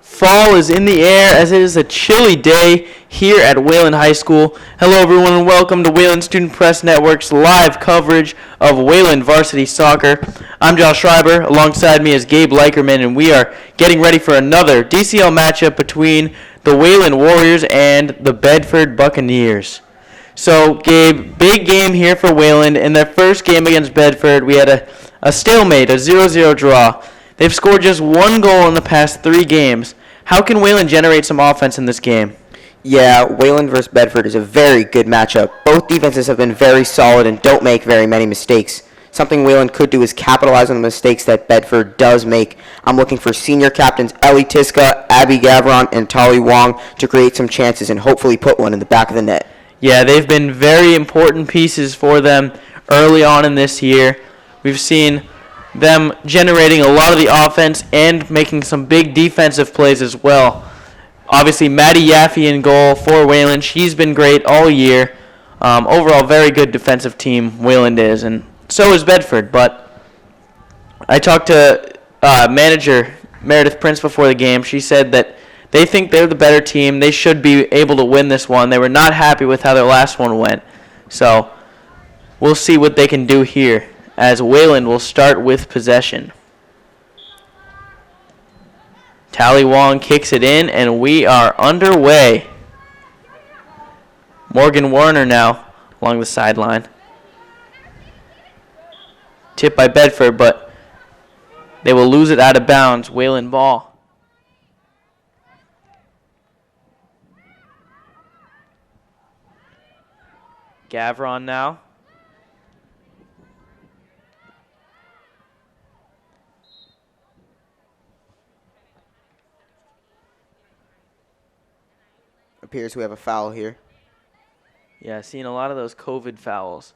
Fall is in the air as it is a chilly day here at Wayland High School. Hello, everyone, and welcome to Wayland Student Press Network's live coverage of Wayland varsity soccer. I'm Josh Schreiber. Alongside me is Gabe Leikerman, and we are getting ready for another DCL matchup between the Wayland Warriors and the Bedford Buccaneers. So, Gabe, big game here for Wayland. In their first game against Bedford, we had a stalemate, a 0-0 draw. They've scored just one goal in the past 3 games. How can Wayland generate some offense in this game? Yeah, Wayland versus Bedford is a very good matchup. Both defenses have been very solid and don't make very many mistakes. Something Wayland could do is capitalize on the mistakes that Bedford does make. I'm looking for senior captains Ellie Tiska, Abby Gavron, and Tali Wong to create some chances and hopefully put one in the back of the net. Yeah, they've been very important pieces for them early on in this year. We've seen them generating a lot of the offense and making some big defensive plays as well. Obviously, Maddie Yaffe in goal for Wayland. She's been great all year. Overall, very good defensive team Wayland is, and so is Bedford. But I talked to manager Meredith Prince before the game. She said that they think they're the better team. They should be able to win this one. They were not happy with how their last one went. So we'll see what they can do here, as Wayland will start with possession. Tally Wong kicks it in, and we are underway. Morgan Warner now along the sideline. Tipped by Bedford, but they will lose it out of bounds. Wayland ball. Gavron now. Appears we have a foul here. Yeah, seeing a lot of those COVID fouls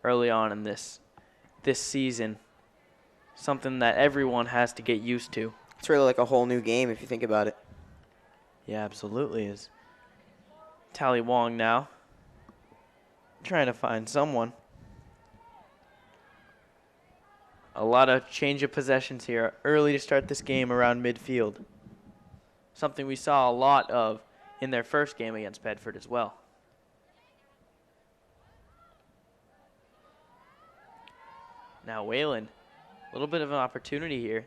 early on in this season. Something that everyone has to get used to. It's really like a whole new game if you think about it. Yeah, absolutely is. Tally Wong now. Trying to find someone. A lot of change of possessions here early to start this game around midfield. Something we saw a lot of in their first game against Bedford as well. Now Wayland, a little bit of an opportunity here.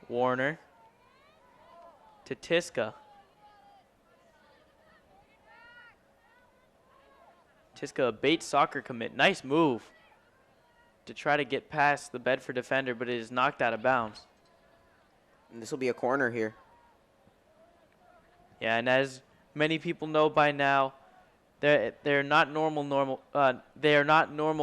Warner to Tiska. Tiska, a bait soccer commit. Nice move to try to get past the Bedford defender, but it is knocked out of bounds. And this will be a corner here. Yeah, and as many people know by now, they're not normal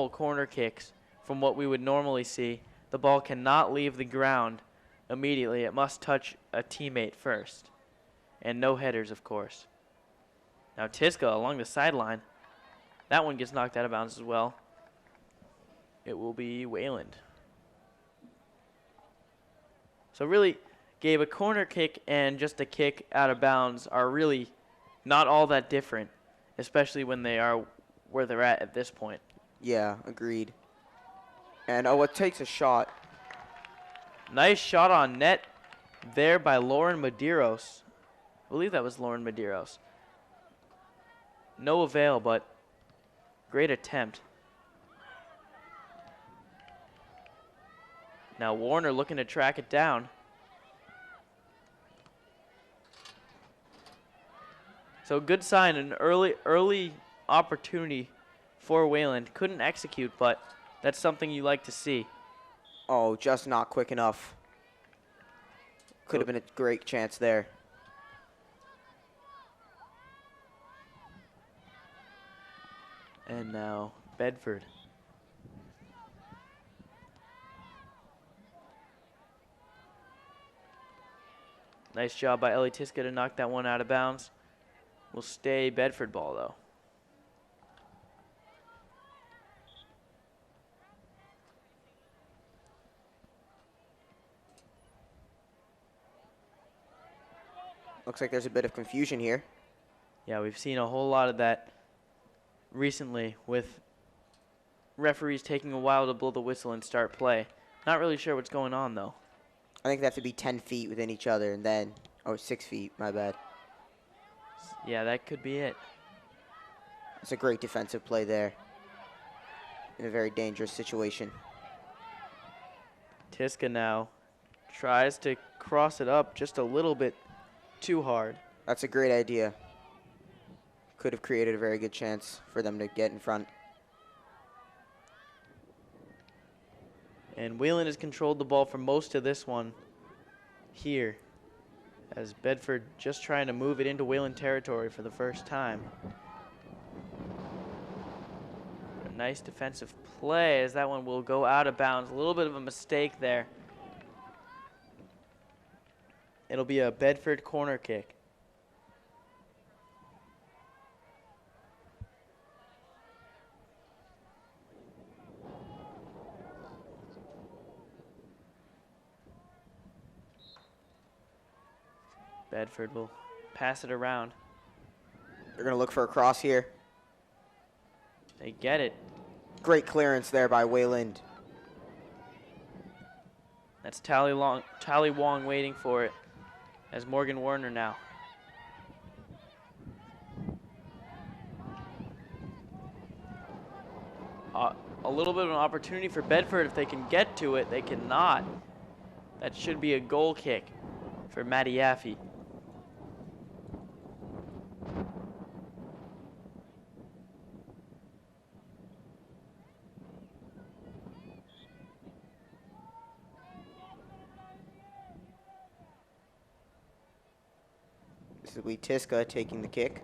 corner kicks from what we would normally see. The ball cannot leave the ground immediately. It must touch a teammate first. And no headers, of course. Now Tiska along the sideline. That one gets knocked out of bounds as well. It will be Wayland. So really, Gabe, a corner kick and just a kick out of bounds are really not all that different, especially when they are where they're at this point. Yeah, agreed. And it takes a shot. Nice shot on net there by Lauren Medeiros. I believe that was Lauren Medeiros. No avail, but great attempt. Now Warner looking to track it down. So good sign, an early opportunity for Wayland. Couldn't execute, but that's something you like to see. Oh, just not quick enough. Could have been a great chance there. And now Bedford. Nice job by Ellie Tiska to knock that one out of bounds. Will stay Bedford ball, though. Looks like there's a bit of confusion here. Yeah, we've seen a whole lot of that recently with referees taking a while to blow the whistle and start play. Not really sure what's going on, though. I think they have to be 10 feet within each other, and then, oh, 6 feet, my bad. Yeah, that could be it. It's a great defensive play there in a very dangerous situation. Tiska now tries to cross it up just a little bit too hard. That's a great idea. Could have created a very good chance for them to get in front. And Wayland has controlled the ball for most of this one here, as Bedford just trying to move it into Wayland territory for the first time. A nice defensive play as that one will go out of bounds. A little bit of a mistake there. It'll be a Bedford corner kick. Bedford will pass it around. They're going to look for a cross here. They get it. Great clearance there by Wayland. That's Tally Wong waiting for it as Morgan Werner now. A little bit of an opportunity for Bedford if they can get to it. They cannot. That should be a goal kick for Matty Yaffe. This will be Tiska taking the kick.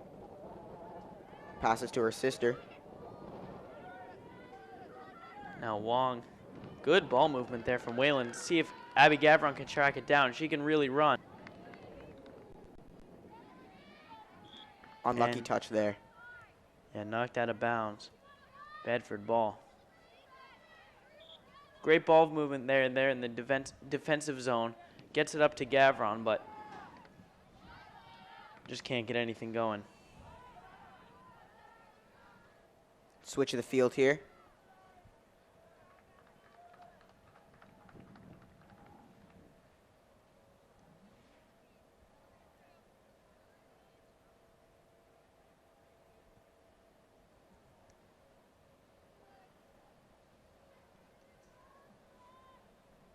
Passes to her sister. Now Wong, good ball movement there from Wayland. See if Abby Gavron can track it down. She can really run. Unlucky touch there. Yeah, knocked out of bounds. Bedford ball. Great ball movement there in the defensive zone. Gets it up to Gavron, but just can't get anything going. Switch of the field here.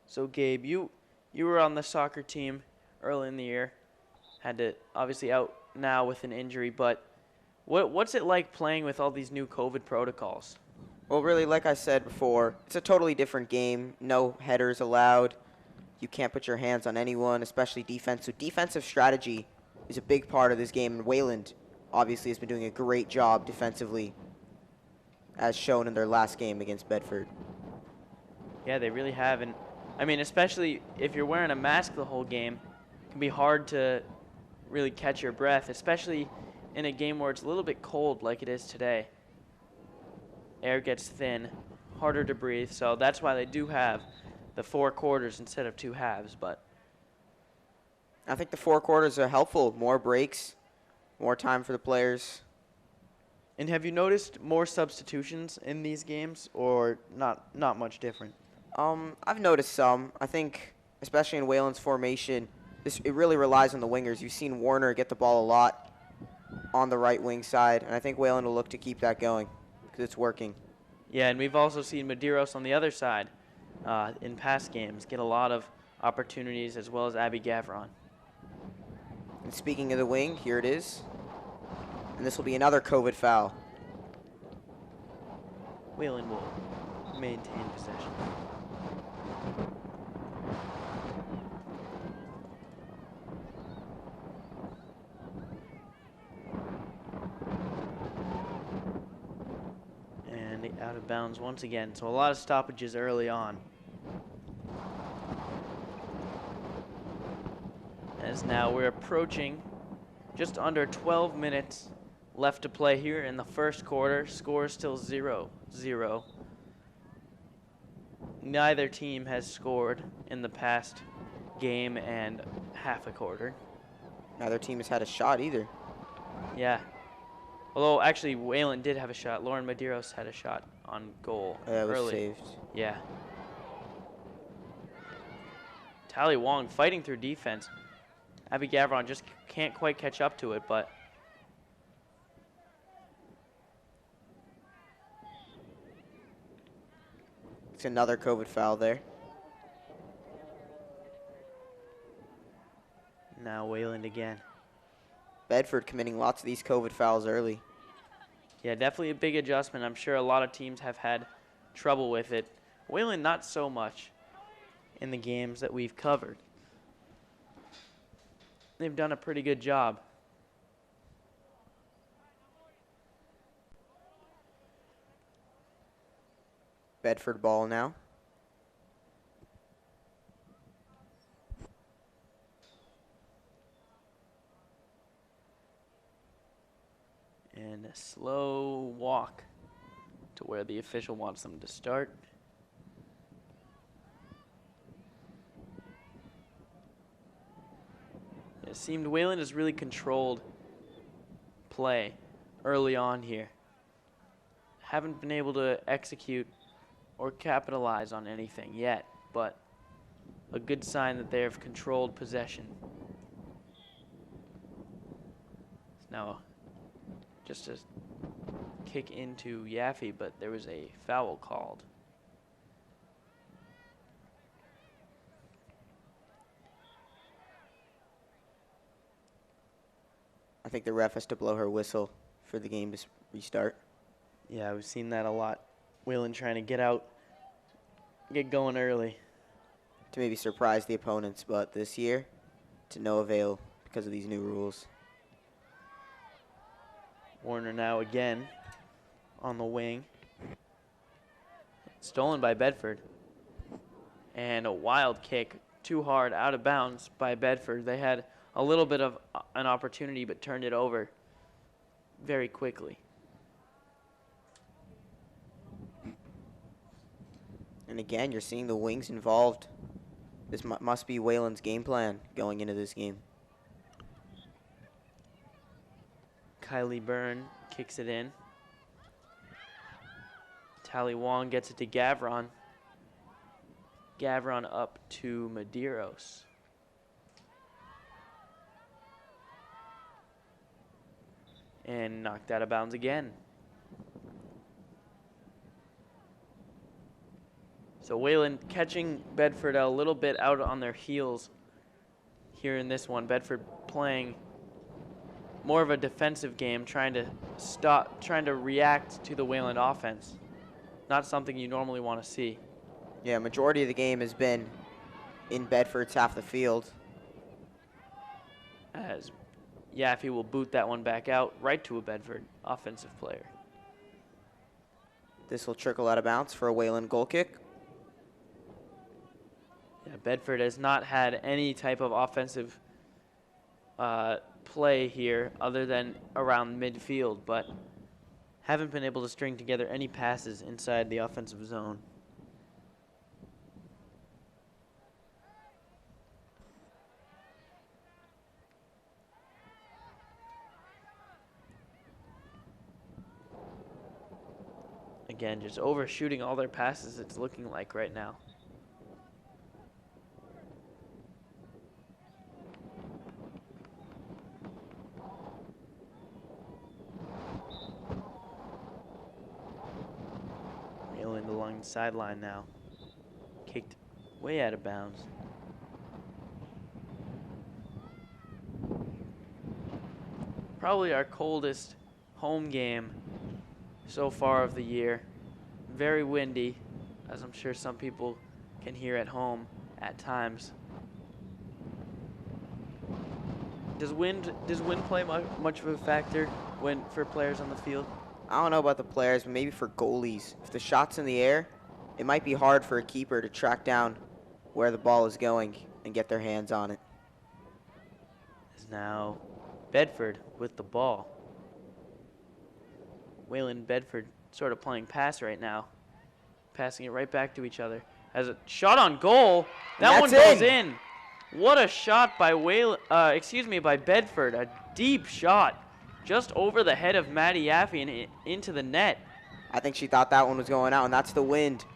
So Gabe, you were on the soccer team early in the year. Had to obviously out now with an injury, but what's it like playing with all these new COVID protocols? Well, really, like I said before, it's a totally different game. No headers allowed. You can't put your hands on anyone, especially defense. So defensive strategy is a big part of this game, and Wayland obviously has been doing a great job defensively, as shown in their last game against Bedford. Yeah, they really have, and I mean, especially if you're wearing a mask the whole game, it can be hard to really catch your breath, especially in a game where it's a little bit cold like it is today. Air gets thin, harder to breathe, so that's why they do have the 4 quarters instead of 2 halves. But I think the 4 quarters are helpful. More breaks, more time for the players. And have you noticed more substitutions in these games, or not much different? I've noticed some. I think, especially in Wayland's formation, it really relies on the wingers. You've seen Warner get the ball a lot on the right wing side, and I think Wayland will look to keep that going because it's working. Yeah, and we've also seen Medeiros on the other side in past games get a lot of opportunities, as well as Abby Gavron. And speaking of the wing, here it is. And this will be another COVID foul. Wayland will maintain possession. And out of bounds once again. So a lot of stoppages early on. As now we're approaching just under 12 minutes left to play here in the first quarter. Score is still 0-0. Neither team has scored in the past game and half a quarter. Neither team has had a shot either. Yeah. Although, actually, Wayland did have a shot. Lauren Medeiros had a shot on goal That was early. saved. Yeah. Tally Wong fighting through defense. Abby Gavron just can't quite catch up to it, but it's another COVID foul there. now Wayland again. Bedford committing lots of these COVID fouls early. Yeah, definitely a big adjustment. I'm sure a lot of teams have had trouble with it. Wayland, not so much in the games that we've covered. They've done a pretty good job. Bedford ball now. And a slow walk to where the official wants them to start. It seemed Wayland has really controlled play early on here. Haven't been able to execute or capitalize on anything yet, but a good sign that they have controlled possession. Now, just a kick into Yaffe, but there was a foul called. I think the ref has to blow her whistle for the game to restart. Yeah, we've seen that a lot. Wayland trying to get out, get going early. To maybe surprise the opponents, but this year, to no avail because of these new rules. Warner now again on the wing. Stolen by Bedford. And a wild kick, too hard, out of bounds by Bedford. They had a little bit of an opportunity but turned it over very quickly. And again, you're seeing the wings involved. This must be Wayland's game plan going into this game. Kylie Byrne kicks it in. Tally Wong gets it to Gavron. Gavron up to Medeiros. And knocked out of bounds again. So Wayland catching Bedford a little bit out on their heels here in this one. Bedford playing more of a defensive game, trying to react to the Wayland offense. Not something you normally want to see. Yeah, majority of the game has been in Bedford's half the field. As Yaffe will boot that one back out right to a Bedford offensive player. This will trickle out of bounds for a Wayland goal kick. Yeah, Bedford has not had any type of offensive play here other than around midfield, but haven't been able to string together any passes inside the offensive zone. Again, just overshooting all their passes, it's looking like right now. Wayland along the sideline now. Kicked way out of bounds. Probably our coldest home game so far of the year. Very windy, as I'm sure some people can hear at home at times. Does wind play much of a factor for players on the field? I don't know about the players, but maybe for goalies. If the shot's in the air, it might be hard for a keeper to track down where the ball is going and get their hands on it. Is now Bedford with the ball. Wayland Bedford sort of playing pass right now. Passing it right back to each other. As a shot on goal. That one goes in. What a shot by by Bedford. A deep shot. Just over the head of Maddie Yaffe and into the net. I think she thought that one was going out, and that's the wind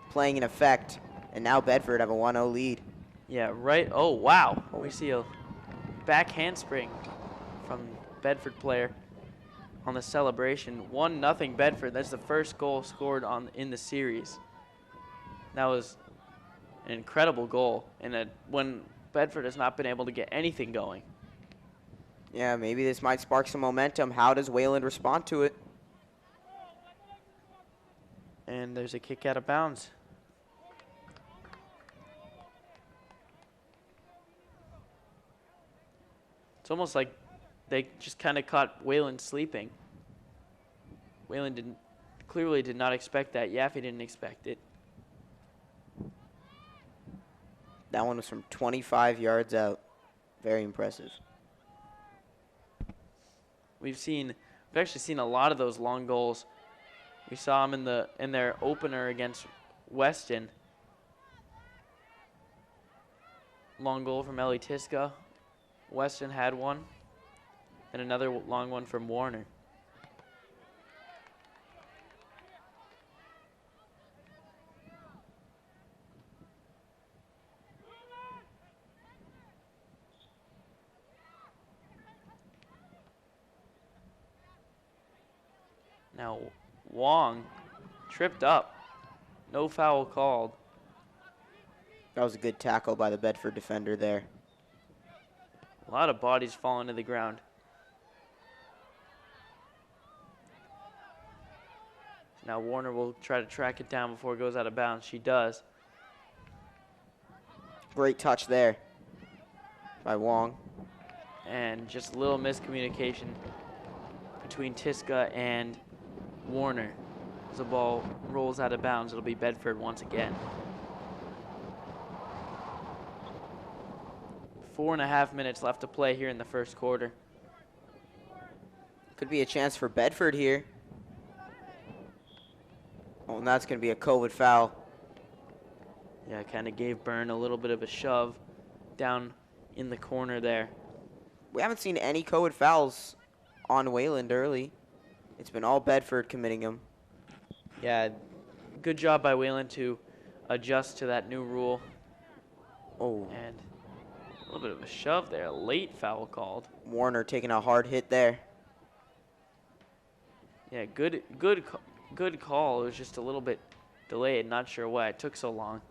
playing in effect. And now Bedford have a 1-0 lead. Yeah, right. Oh, wow. We see a back handspring from Bedford player on the celebration. 1-0 Bedford. That's the first goal scored in the series. That was an incredible goal, and when Bedford has not been able to get anything going. Yeah, maybe this might spark some momentum. How does Wayland respond to it? And there's a kick out of bounds. It's almost like they just kind of caught Wayland sleeping. Wayland clearly did not expect that. Yaffe didn't expect it. That one was from 25 yards out. Very impressive. We've actually seen a lot of those long goals. We saw them in their opener against Weston. Long goal from Ellie Tiska. Weston had one. And another long one from Warner. Now, Wong tripped up. No foul called. That was a good tackle by the Bedford defender there. A lot of bodies falling to the ground. Now Warner will try to track it down before it goes out of bounds. She does. Great touch there by Wong. And just a little miscommunication between Tiska and Warner. As the ball rolls out of bounds, it'll be Bedford once again. 4.5 minutes left to play here in the first quarter. Could be a chance for Bedford here. Oh, and that's going to be a COVID foul. Yeah, kind of gave Byrne a little bit of a shove down in the corner there. We haven't seen any COVID fouls on Wayland early. It's been all Bedford committing them. Yeah, good job by Wayland to adjust to that new rule. Oh, And a little bit of a shove there. A late foul called. Warner taking a hard hit there. Yeah, good call. It was just a little bit delayed. Not sure why it took so long.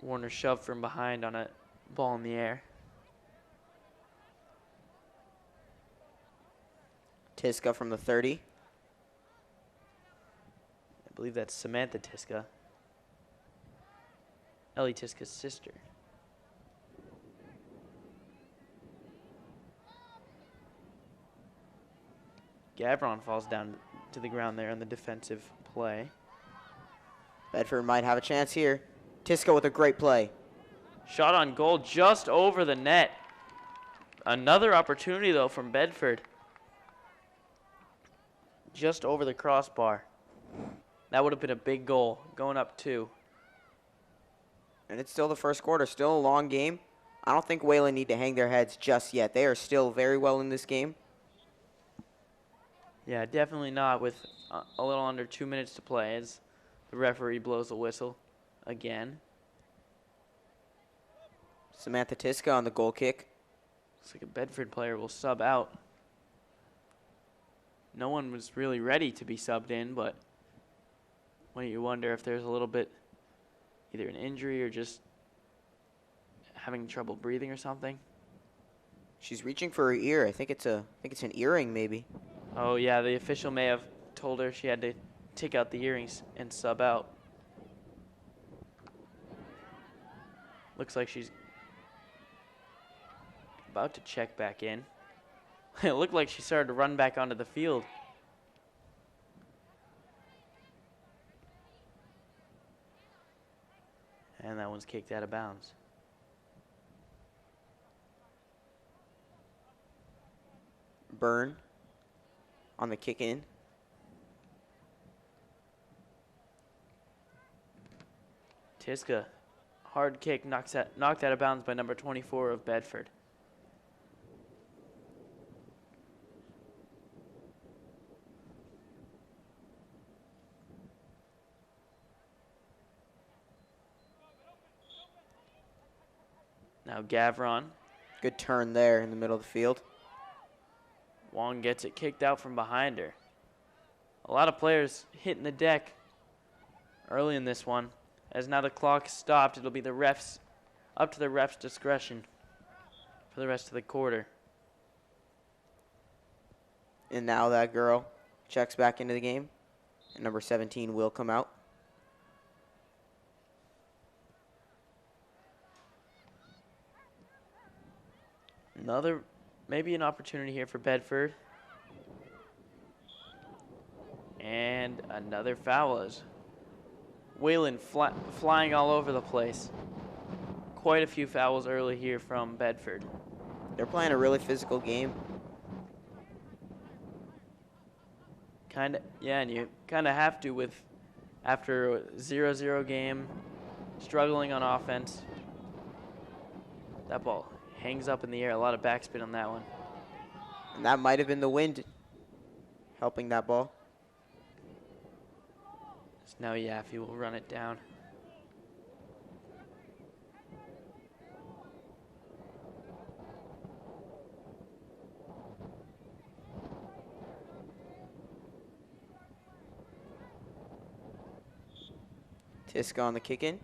Warner shoved from behind on a ball in the air. Tiska from the 30. I believe that's Samantha Tiska. Ellie Tiska's sister. Gavron falls down to the ground there on the defensive play. Bedford might have a chance here. Tiska with a great play. Shot on goal just over the net. Another opportunity, though, from Bedford. Just over the crossbar. That would have been a big goal, going up 2. And it's still the first quarter, still a long game. I don't think Wayland need to hang their heads just yet. They are still very well in this game. Yeah, definitely not with a little under 2 minutes to play as the referee blows the whistle again. Samantha Tiska on the goal kick. Looks like a Bedford player will sub out. No one was really ready to be subbed in, but when you wonder if there's a little bit, either an injury or just having trouble breathing or something. She's reaching for her ear. I think it's an earring maybe. Oh yeah, the official may have told her she had to take out the earrings and sub out. Looks like she's about to check back in. It looked like she started to run back onto the field. And that one's kicked out of bounds. Byrne on the kick in. Tiska, hard kick, knocked out of bounds by number 24 of Bedford. Now Gavron. Good turn there in the middle of the field. Wong gets it kicked out from behind her. A lot of players hitting the deck early in this one. As now the clock stopped, it'll be the refs, up to the ref's discretion for the rest of the quarter. And now that girl checks back into the game. And number 17 will come out. Maybe an opportunity here for Bedford. And another foul is Whalen flying all over the place. Quite a few fouls early here from Bedford. They're playing a really physical game. Yeah, and you kind of have to with after a 0-0 game, struggling on offense. That ball hangs up in the air. A lot of backspin on that one. And that might have been the wind helping that ball. So now Yaffe will run it down. Tiska on the kick in.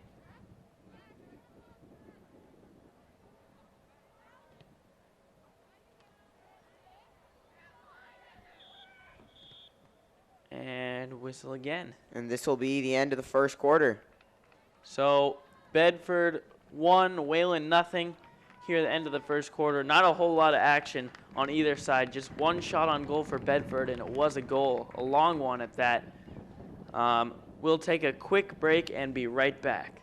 And whistle again. And this will be the end of the first quarter. So Bedford 1, Whalen nothing. Here at the end of the first quarter, not a whole lot of action on either side. Just one shot on goal for Bedford, and it was a goal, a long one at that. We'll take a quick break and be right back.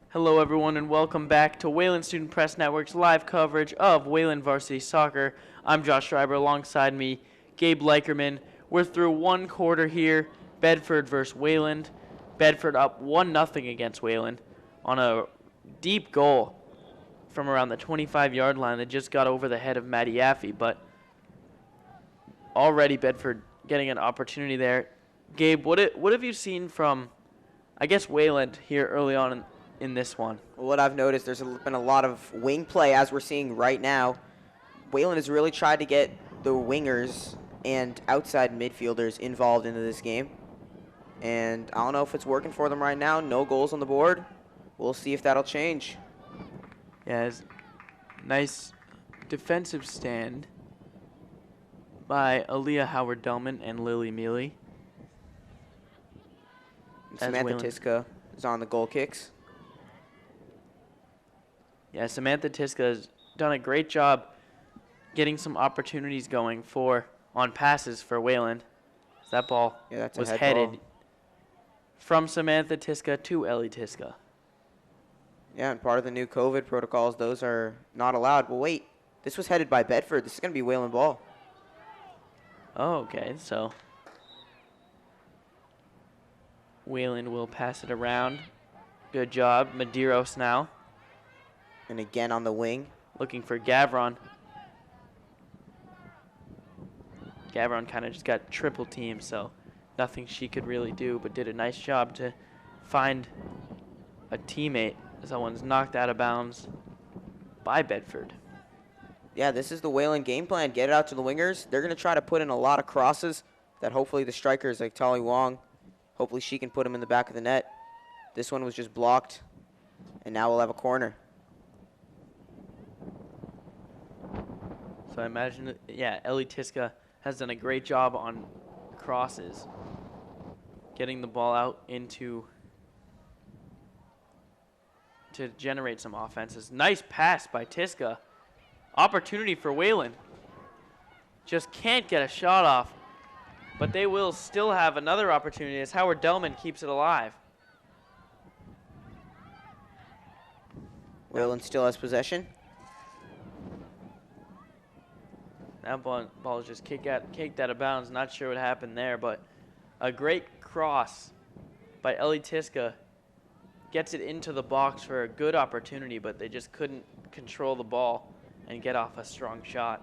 Hello everyone and welcome back to Wayland Student Press Network's live coverage of Wayland Varsity Soccer. I'm Josh Schreiber, alongside me, Gabe Leikerman. We're through one quarter here, Bedford versus Wayland. Bedford up 1-0 against Wayland on a deep goal from around the 25-yard line that just got over the head of Maddie Yaffe, but already Bedford getting an opportunity there. Gabe, what have you seen from, I guess, Wayland here early on in this one? What I've noticed, there's been a lot of wing play, as we're seeing right now. Wayland has really tried to get the wingers and outside midfielders involved into this game. And I don't know if it's working for them right now. No goals on the board. We'll see if that'll change. Yeah, it's nice defensive stand by Aaliyah Howard-Delman and Lily Mealy. And Samantha Tiska is on the goal kicks. Yeah, Samantha Tiska has done a great job getting some opportunities going on passes for Wayland. That ball was headed from Samantha Tiska to Ellie Tiska. Yeah, and part of the new COVID protocols, those are not allowed. But wait, this was headed by Bedford. This is going to be Wayland ball. Oh, okay, so Wayland will pass it around. Good job, Medeiros now. And again on the wing. Looking for Gavron. Gavron kind of just got triple teamed, so nothing she could really do, but did a nice job to find a teammate. Someone's knocked out of bounds by Bedford. Yeah, this is the Wayland game plan. Get it out to the wingers. They're going to try to put in a lot of crosses that hopefully the strikers like Tali Wong, hopefully she can put them in the back of the net. This one was just blocked, and now we'll have a corner. So I imagine, Ellie Tiska has done a great job on crosses, getting the ball out to generate some offenses. Nice pass by Tiska. Opportunity for Wayland. Just can't get a shot off, but they will still have another opportunity as Howard Delman keeps it alive. Wayland still has possession. That ball is just kicked out of bounds. Not sure what happened there, but a great cross by Ellie Tiska gets it into the box for a good opportunity, but they just couldn't control the ball and get off a strong shot.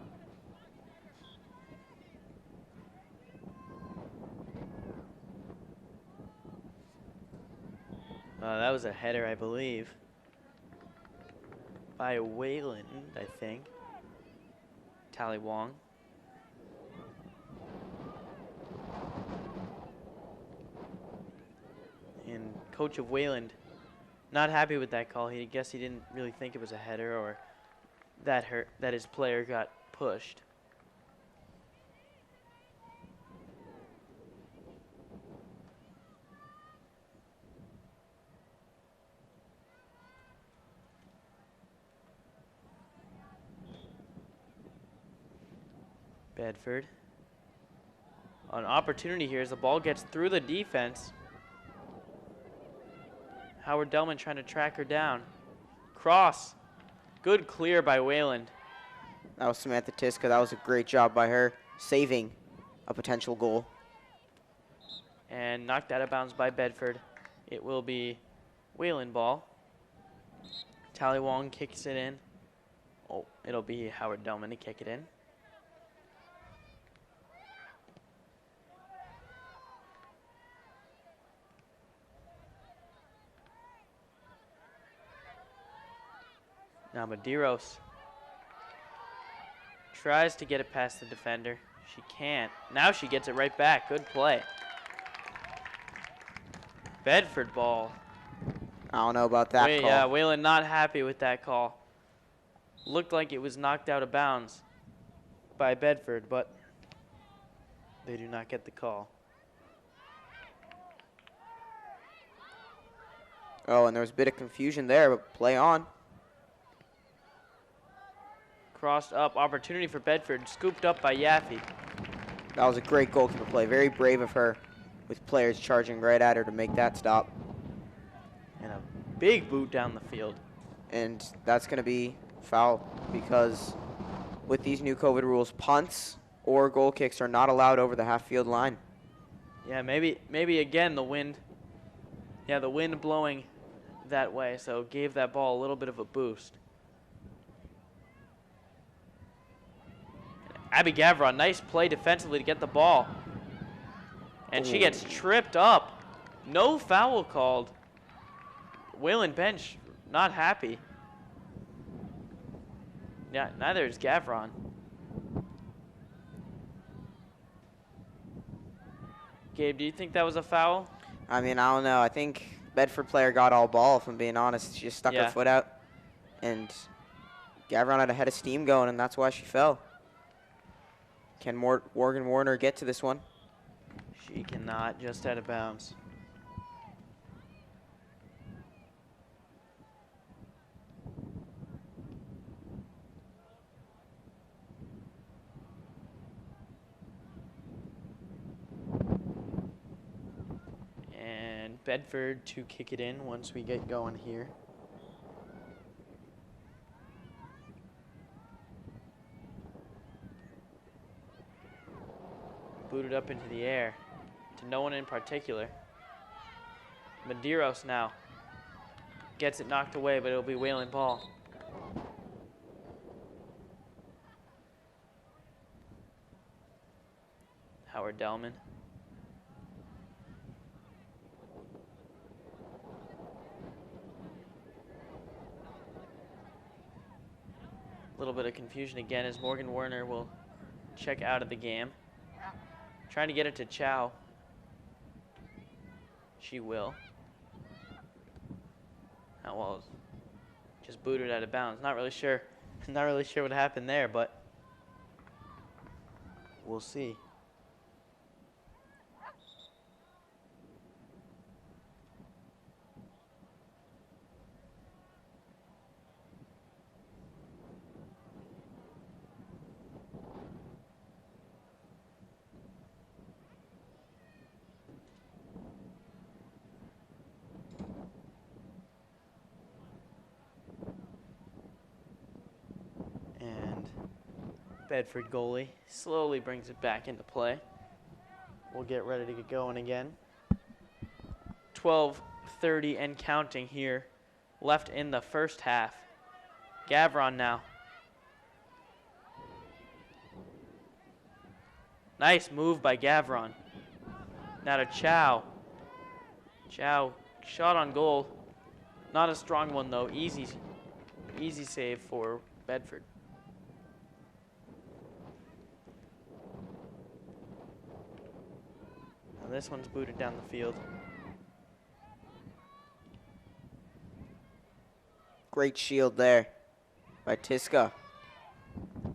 That was a header, I believe, by Wayland, I think. Tally Wong. And coach of Wayland not happy with that call. He guess he didn't really think it was a header or that his player got pushed. Bedford. An opportunity here as the ball gets through the defense. Howard Delman trying to track her down. Cross. Good clear by Wayland. That was Samantha Tiska. That was a great job by her, saving a potential goal. And knocked out of bounds by Bedford. It will be Wayland ball. Tally Wong kicks it in. Oh, it'll be Howard Delman to kick it in. Now Medeiros tries to get it past the defender. She can't. Now she gets it right back. Good play. Bedford ball. I don't know about that call. Yeah, Wayland not happy with that call. Looked like it was knocked out of bounds by Bedford, but they do not get the call. Oh, and there was a bit of confusion there, but play on. Crossed up, opportunity for Bedford, scooped up by Yaffe. That was a great goalkeeper play. Very brave of her, with players charging right at her to make that stop. And a big boot down the field. And that's going to be foul because with these new COVID rules, punts or goal kicks are not allowed over the half-field line. Yeah, maybe again the wind. Yeah, the wind blowing that way, so gave that ball a little bit of a boost. Abby Gavron, nice play defensively to get the ball. And she gets tripped up. No foul called. Wayland bench not happy. Yeah, neither is Gavron. Gabe, do you think that was a foul? I mean, I don't know. I think Bedford player got all ball, if I'm being honest. She just stuck her foot out. And Gavron had a head of steam going, and that's why she fell. Can Morgan Warner get to this one? She cannot, just out of bounds. And Bedford to kick it in once we get going here. Booted up into the air to no one in particular. Medeiros now gets it knocked away, but it'll be Wayland ball. Howard Delman. A little bit of confusion again as Morgan Werner will check out of the game. Trying to get it to Chow. She will. Oh, well, just booted out of bounds. Not really sure what happened there, but we'll see. Bedford goalie slowly brings it back into play. We'll get ready to get going again. 12 1:30 and counting here left in the first half. Gavron now. Nice move by Gavron. Now to Chow. Chow, shot on goal. Not a strong one though. Easy save for Bedford. Now this one's booted down the field. Great shield there by Tiska.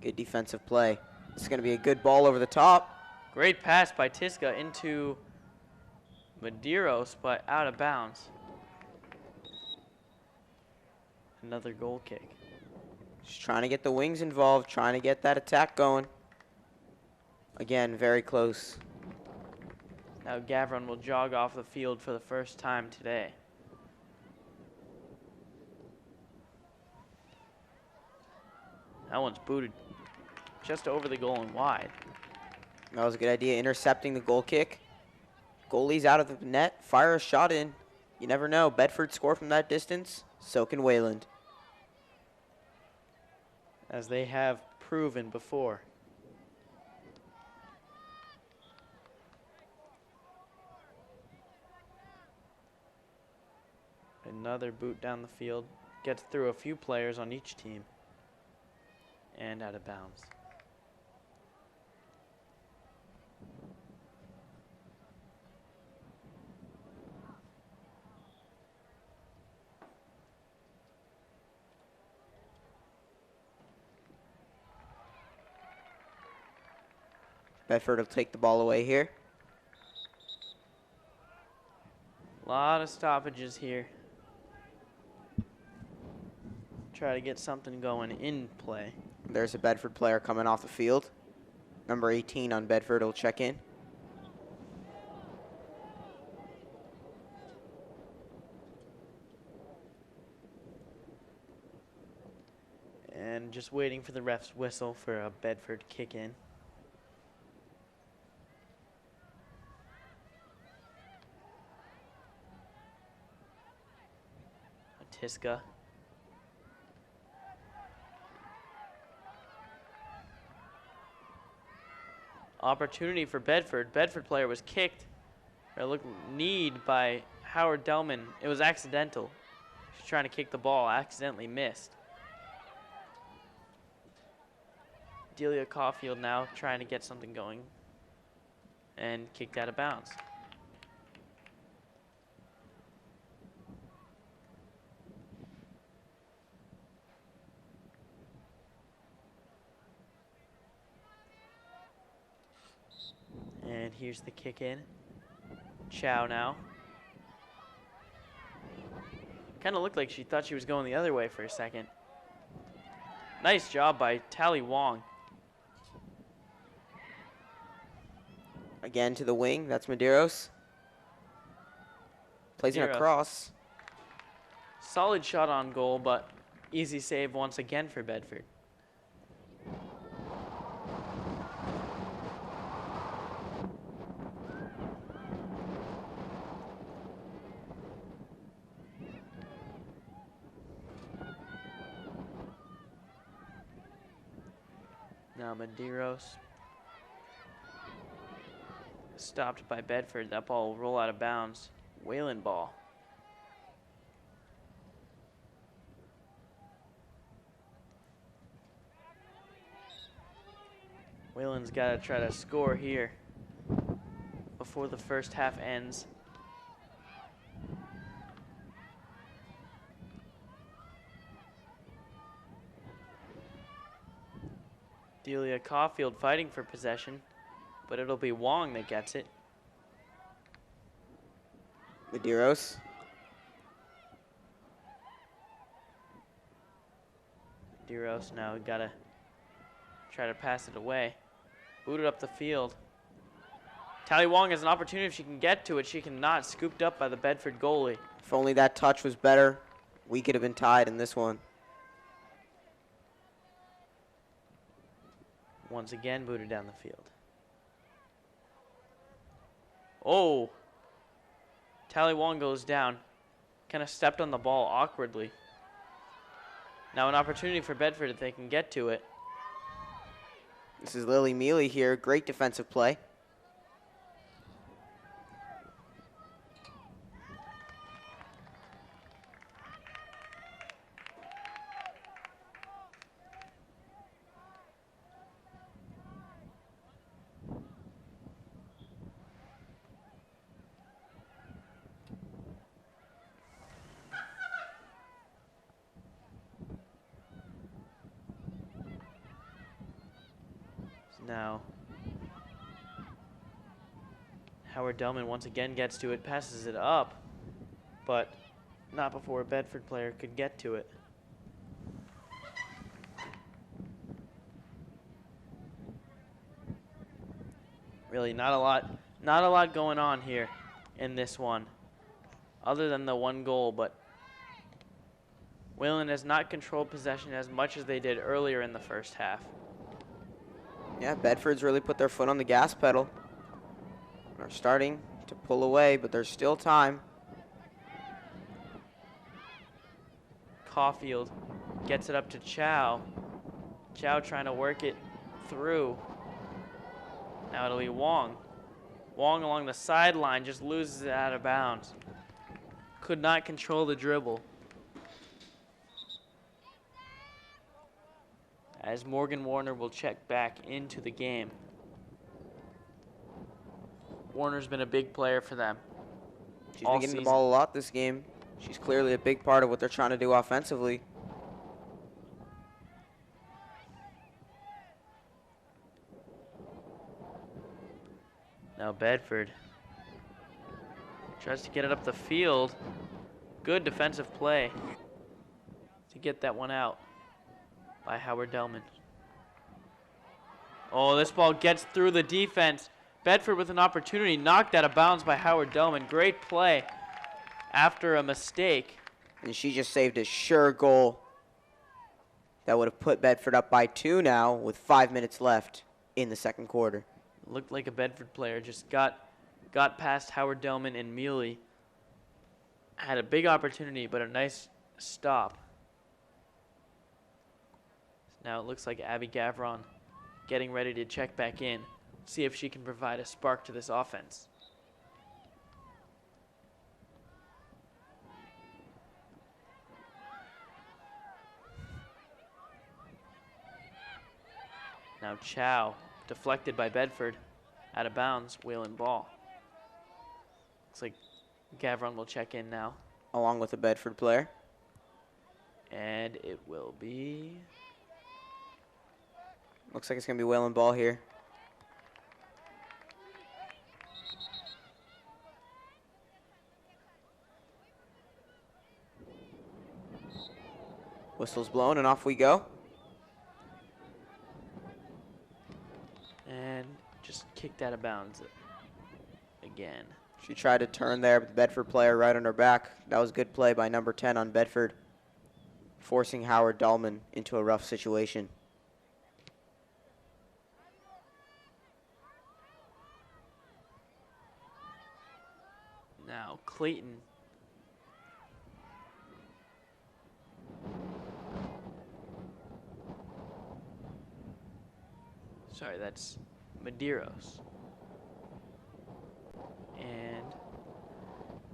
Good defensive play. This is going to be a good ball over the top. Great pass by Tiska into Medeiros, but out of bounds. Another goal kick. Just trying to get the wings involved, trying to get that attack going. Again, very close. Now Gavron will jog off the field for the first time today. That one's booted just over the goal and wide. That was a good idea, intercepting the goal kick. Goalie's out of the net, fire a shot in. You never know, Bedford score from that distance, so can Wayland. As they have proven before. Another boot down the field. Gets through a few players on each team. And out of bounds. Bedford will take the ball away here. A lot of stoppages here. Try to get something going in play. There's a Bedford player coming off the field. Number 18 on Bedford will check in. And just waiting for the ref's whistle for a Bedford kick in. Tiska. Opportunity for Bedford. Bedford player was kicked. Or look, need by Howard Delman. It was accidental. He's trying to kick the ball, accidentally missed. Delia Caulfield now trying to get something going. And kicked out of bounds. And here's the kick in. Chow now. Kind of looked like she thought she was going the other way for a second. Nice job by Tally Wong. Again to the wing, that's Medeiros. Plays in a Medeiros. cross. Solid shot on goal, but easy save once again for Bedford. Now Medeiros. Stopped by Bedford. That ball will roll out of bounds. Wayland ball. Wayland's got to try to score here before the first half ends. Delia Caulfield fighting for possession, but it'll be Wong that gets it. Medeiros. Medeiros now got to try to pass it away. Booted up the field. Tally Wong has an opportunity if she can get to it. She cannot. Scooped up by the Bedford goalie. If only that touch was better, we could have been tied in this one. Once again booted down the field. Oh! Tally Wong goes down. kind of stepped on the ball awkwardly. Now an opportunity for Bedford if they can get to it. This is Lily Mealy here. Great defensive play. Now, Howard Delman once again gets to it, passes it up, but not before a Bedford player could get to it. Really, not a lot going on here in this one, other than the one goal, but Wayland has not controlled possession as much as they did earlier in the first half. Yeah, Bedford's really put their foot on the gas pedal. They're starting to pull away, but there's still time. Caulfield gets it up to Chow. Chow trying to work it through. Now it'll be Wong. Wong along the sideline just loses it out of bounds. Could not control the dribble. As Morgan Warner will check back into the game. Warner's been a big player for them. She's been getting the ball a lot this game. She's clearly a big part of what they're trying to do offensively. Now Bedford tries to get it up the field. Good defensive play to get that one out by Howard Delman. Oh, this ball gets through the defense. Bedford with an opportunity, knocked out of bounds by Howard Delman. Great play after a mistake. And she just saved a sure goal that would have put Bedford up by 2 now with 5 minutes left in the second quarter. Looked like a Bedford player just got past Howard Delman and Mealy. Had a big opportunity, but a nice stop. Now it looks like Abby Gavron getting ready to check back in, see if she can provide a spark to this offense. Now Chow, deflected by Bedford, out of bounds, Wayland ball. Looks like Gavron will check in now. Along with a Bedford player. And it will be... Looks like it's going to be Wayland ball here. Whistle's blown and off we go. And just kicked out of bounds again. She tried to turn there, but the Bedford player right on her back. That was good play by number 10 on Bedford, forcing Howard Delman into a rough situation. Now Clayton. Sorry, that's Medeiros. And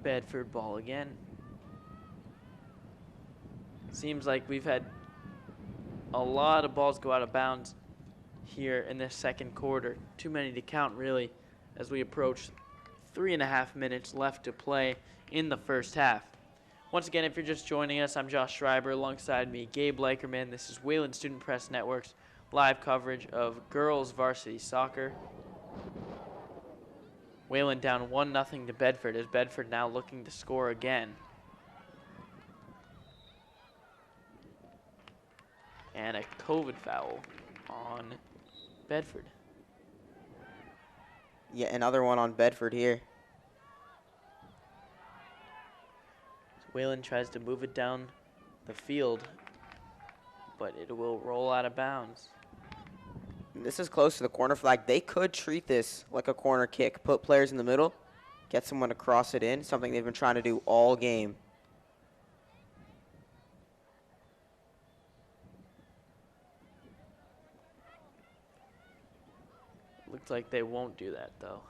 Bedford ball again. Seems like we've had a lot of balls go out of bounds here in this second quarter. Too many to count, really, as we approach 3.5 minutes left to play in the first half. Once again, if you're just joining us, I'm Josh Schreiber. Alongside me, Gabe Leikerman. This is Wayland Student Press Network's live coverage of girls varsity soccer. Wayland down 1-0 to Bedford, as Bedford now looking to score again. And a COVID foul on Bedford. Yeah, another one on Bedford here. Wayland tries to move it down the field, but it will roll out of bounds. This is close to the corner flag. They could treat this like a corner kick, put players in the middle, get someone to cross it in, something they've been trying to do all game. Looks like they won't do that, though.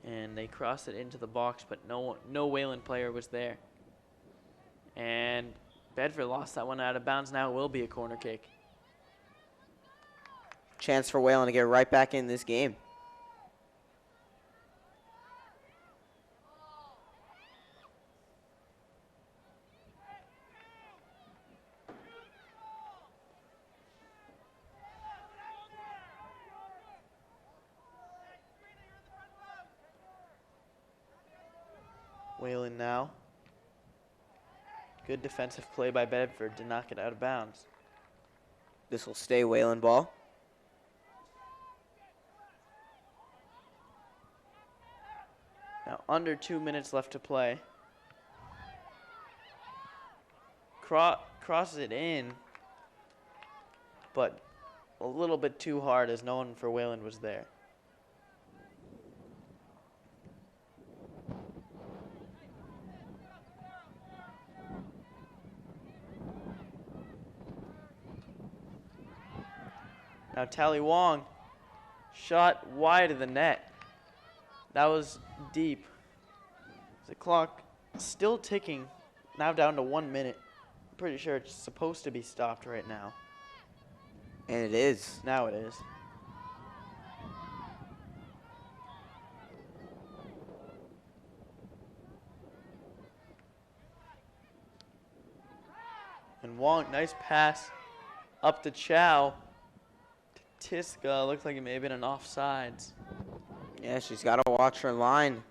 And they crossed it into the box, but no Wayland player was there. And Bedford lost that one out of bounds. Now it will be a corner kick. Chance for Wayland to get right back in this game. Wayland now. Good defensive play by Bedford to knock it out of bounds. This will stay Wayland ball. Now under 2 minutes left to play. Crosses it in, but a little bit too hard as no one for Wayland was there. Now Tally Wong, shot wide of the net. That was deep. The clock still ticking, now down to 1 minute. I'm pretty sure it's supposed to be stopped right now. And it is. Now it is. And Wong, nice pass up to Chow. Tiska looks like it may have been an offsides. Yeah, she's got to watch her line.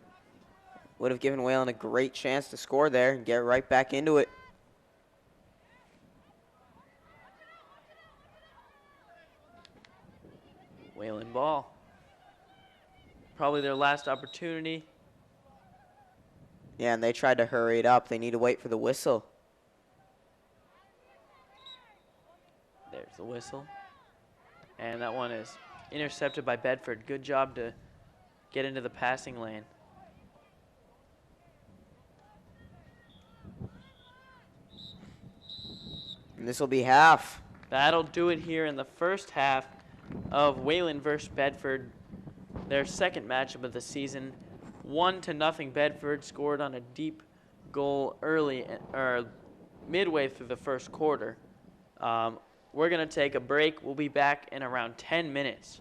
Would have given Wayland a great chance to score there and get right back into it. Wayland ball. Probably their last opportunity. Yeah, and they tried to hurry it up. They need to wait for the whistle. There's the whistle. And that one is intercepted by Bedford. Good job to get into the passing lane. And this will be half. That'll do it here in the first half of Wayland versus Bedford. Their second matchup of the season. 1-0 Bedford scored on a deep goal early or midway through the first quarter. We're going to take a break. We'll be back in around 10 minutes.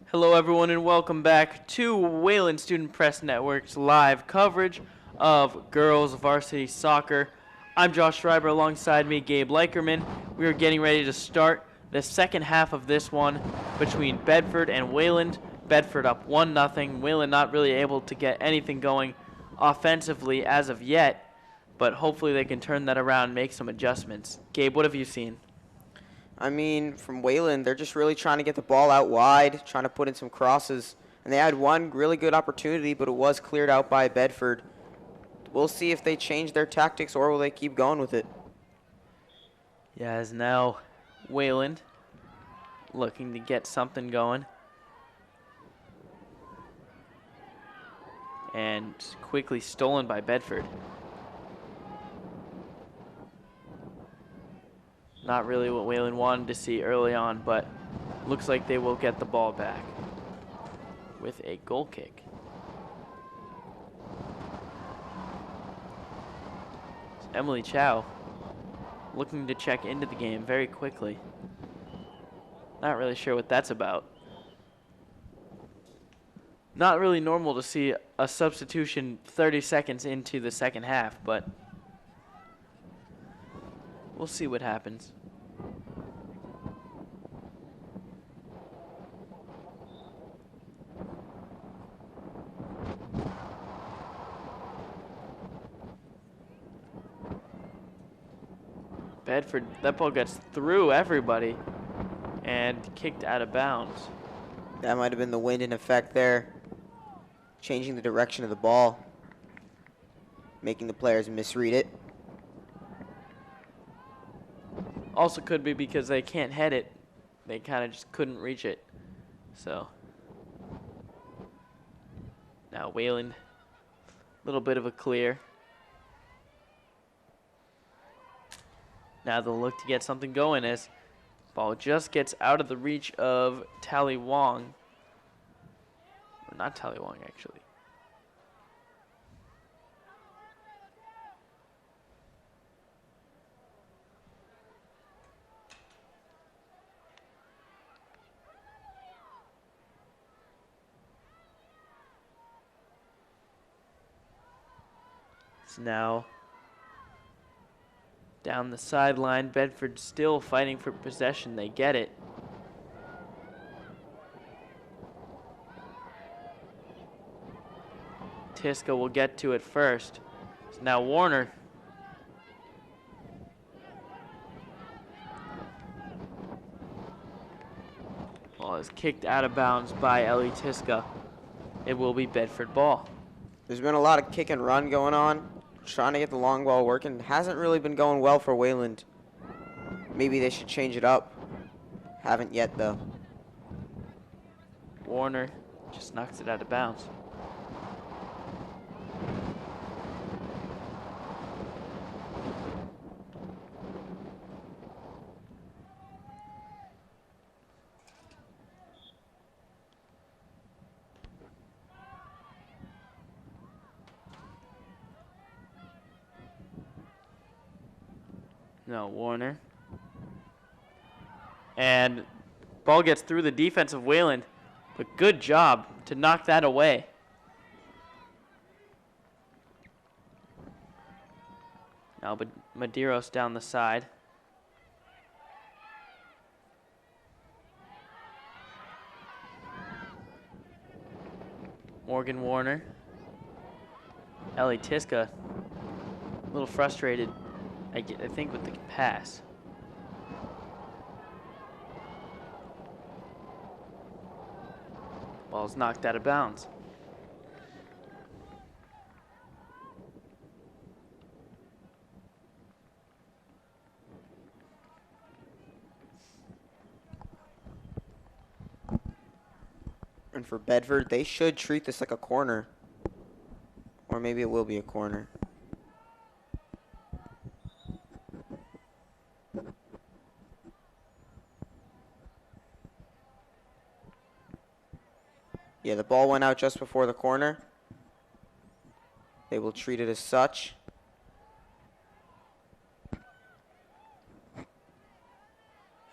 Hello, everyone, and welcome back to Wayland Student Press Network's live coverage of girls varsity soccer. I'm Josh Schreiber. Alongside me, Gabe Leikerman. We are getting ready to start the second half of this one between Bedford and Wayland. Bedford up 1-0. Wayland not really able to get anything going offensively as of yet, but hopefully they can turn that around and make some adjustments. Gabe, what have you seen? I mean, from Wayland, they're just really trying to get the ball out wide, trying to put in some crosses. And they had one really good opportunity, but it was cleared out by Bedford. We'll see if they change their tactics or will they keep going with it. Yeah, as now Wayland looking to get something going. And quickly stolen by Bedford. Not really what Wayland wanted to see early on, but looks like they will get the ball back with a goal kick. It's Emily Chow looking to check into the game very quickly. Not really sure what that's about. Not really normal to see a substitution 30 seconds into the second half, but we'll see what happens. Bedford, that ball gets through everybody and kicked out of bounds. That might have been the wind in effect there, changing the direction of the ball, making the players misread it. Also could be because they can't head it. They kind of just couldn't reach it. So now Wayland, a little bit of a clear. Now they'll look to get something going as ball just gets out of the reach of Tally Wong. Or not Tally Wong, actually. It's now down the sideline. Bedford still fighting for possession. They get it. Tiska will get to it first. It's now Warner. Ball is kicked out of bounds by Ellie Tiska. It will be Bedford ball. There's been a lot of kick and run going on, trying to get the long ball working. Hasn't really been going well for Wayland. Maybe they should change it up. Haven't yet, though. Warner just knocks it out of bounds. No, Warner. And ball gets through the defense of Wayland, but good job to knock that away. Now Medeiros down the side. Morgan Warner. Ellie Tiska, a little frustrated, I think, with the pass. Ball's knocked out of bounds. And for Bedford, they should treat this like a corner. Or maybe it will be a corner. Yeah, the ball went out just before the corner. They will treat it as such.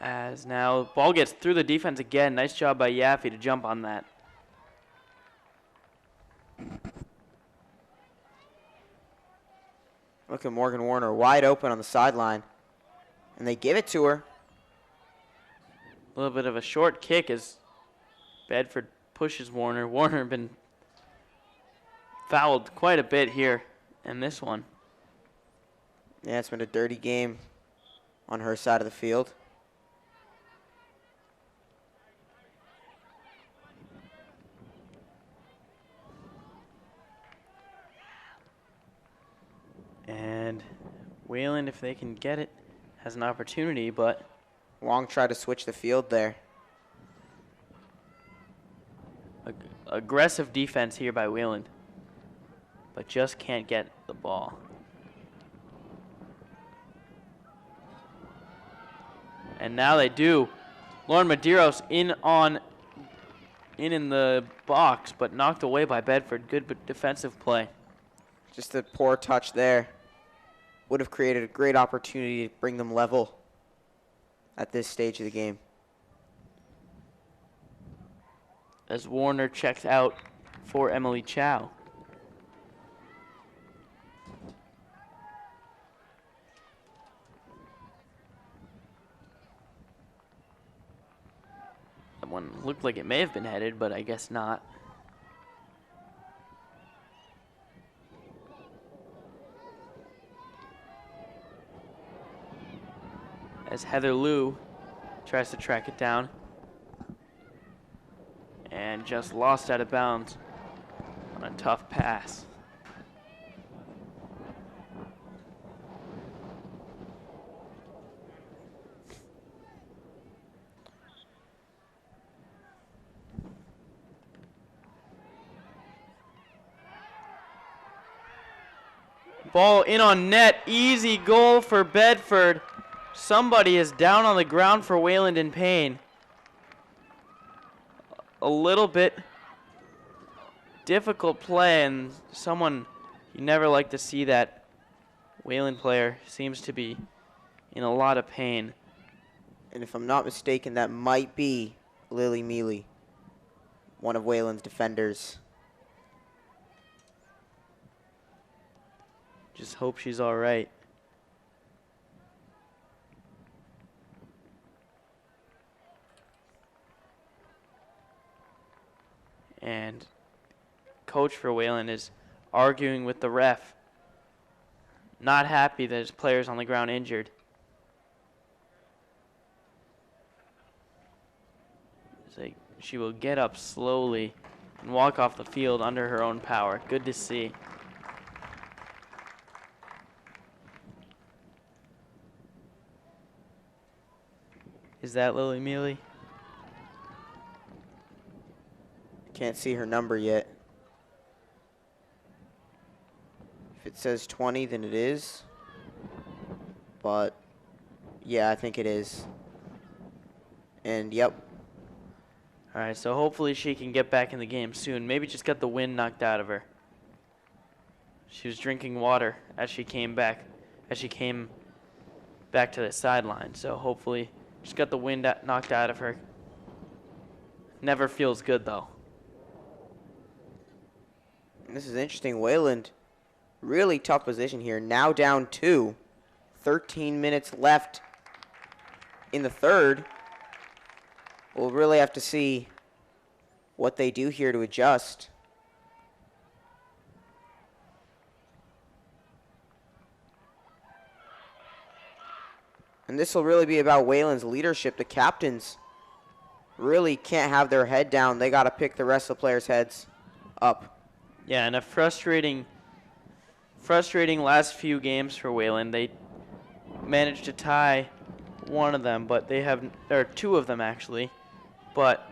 As now, ball gets through the defense again. Nice job by Yaffe to jump on that. Look at Morgan Warner wide open on the sideline. And they give it to her. A little bit of a short kick as Bedford pushes Warner. Warner been fouled quite a bit here in this one. Yeah, it's been a dirty game on her side of the field. And Wayland, if they can get it, has an opportunity, but Wong tried to switch the field there. Aggressive defense here by Wayland, but just can't get the ball. And now they do. Lauren Medeiros in the box, but knocked away by Bedford. Good defensive play. Just a poor touch there. Would have created a great opportunity to bring them level at this stage of the game. As Warner checks out for Emily Chow. That one looked like it may have been headed, but I guess not. As Heather Liu tries to track it down. And just lost out of bounds on a tough pass. Ball in on net. Easy goal for Bedford. Somebody is down on the ground for Wayland in pain. A little bit difficult play, and someone you never like to see that. Wayland player seems to be in a lot of pain. And if I'm not mistaken, that might be Lily Mealy, one of Wayland's defenders. Just hope she's all right. And coach for Wayland is arguing with the ref. Not happy that his player's on the ground injured. It's like she will get up slowly and walk off the field under her own power. Good to see. Is that Lily Mealy? Can't see her number yet. If it says 20, then it is. But, yeah, I think it is. And, yep. All right, so hopefully she can get back in the game soon. Maybe just got the wind knocked out of her. She was drinking water as she came back to the sideline. So hopefully just got the wind knocked out of her. Never feels good, though. This is interesting. Wayland, really tough position here. Now down 2. 13 minutes left in the third. We'll really have to see what they do here to adjust. And this will really be about Wayland's leadership. The captains really can't have their head down. They got to pick the rest of the players' heads up. Yeah, and a frustrating last few games for Wayland. They managed to tie one of them, but there are 2 of them actually, but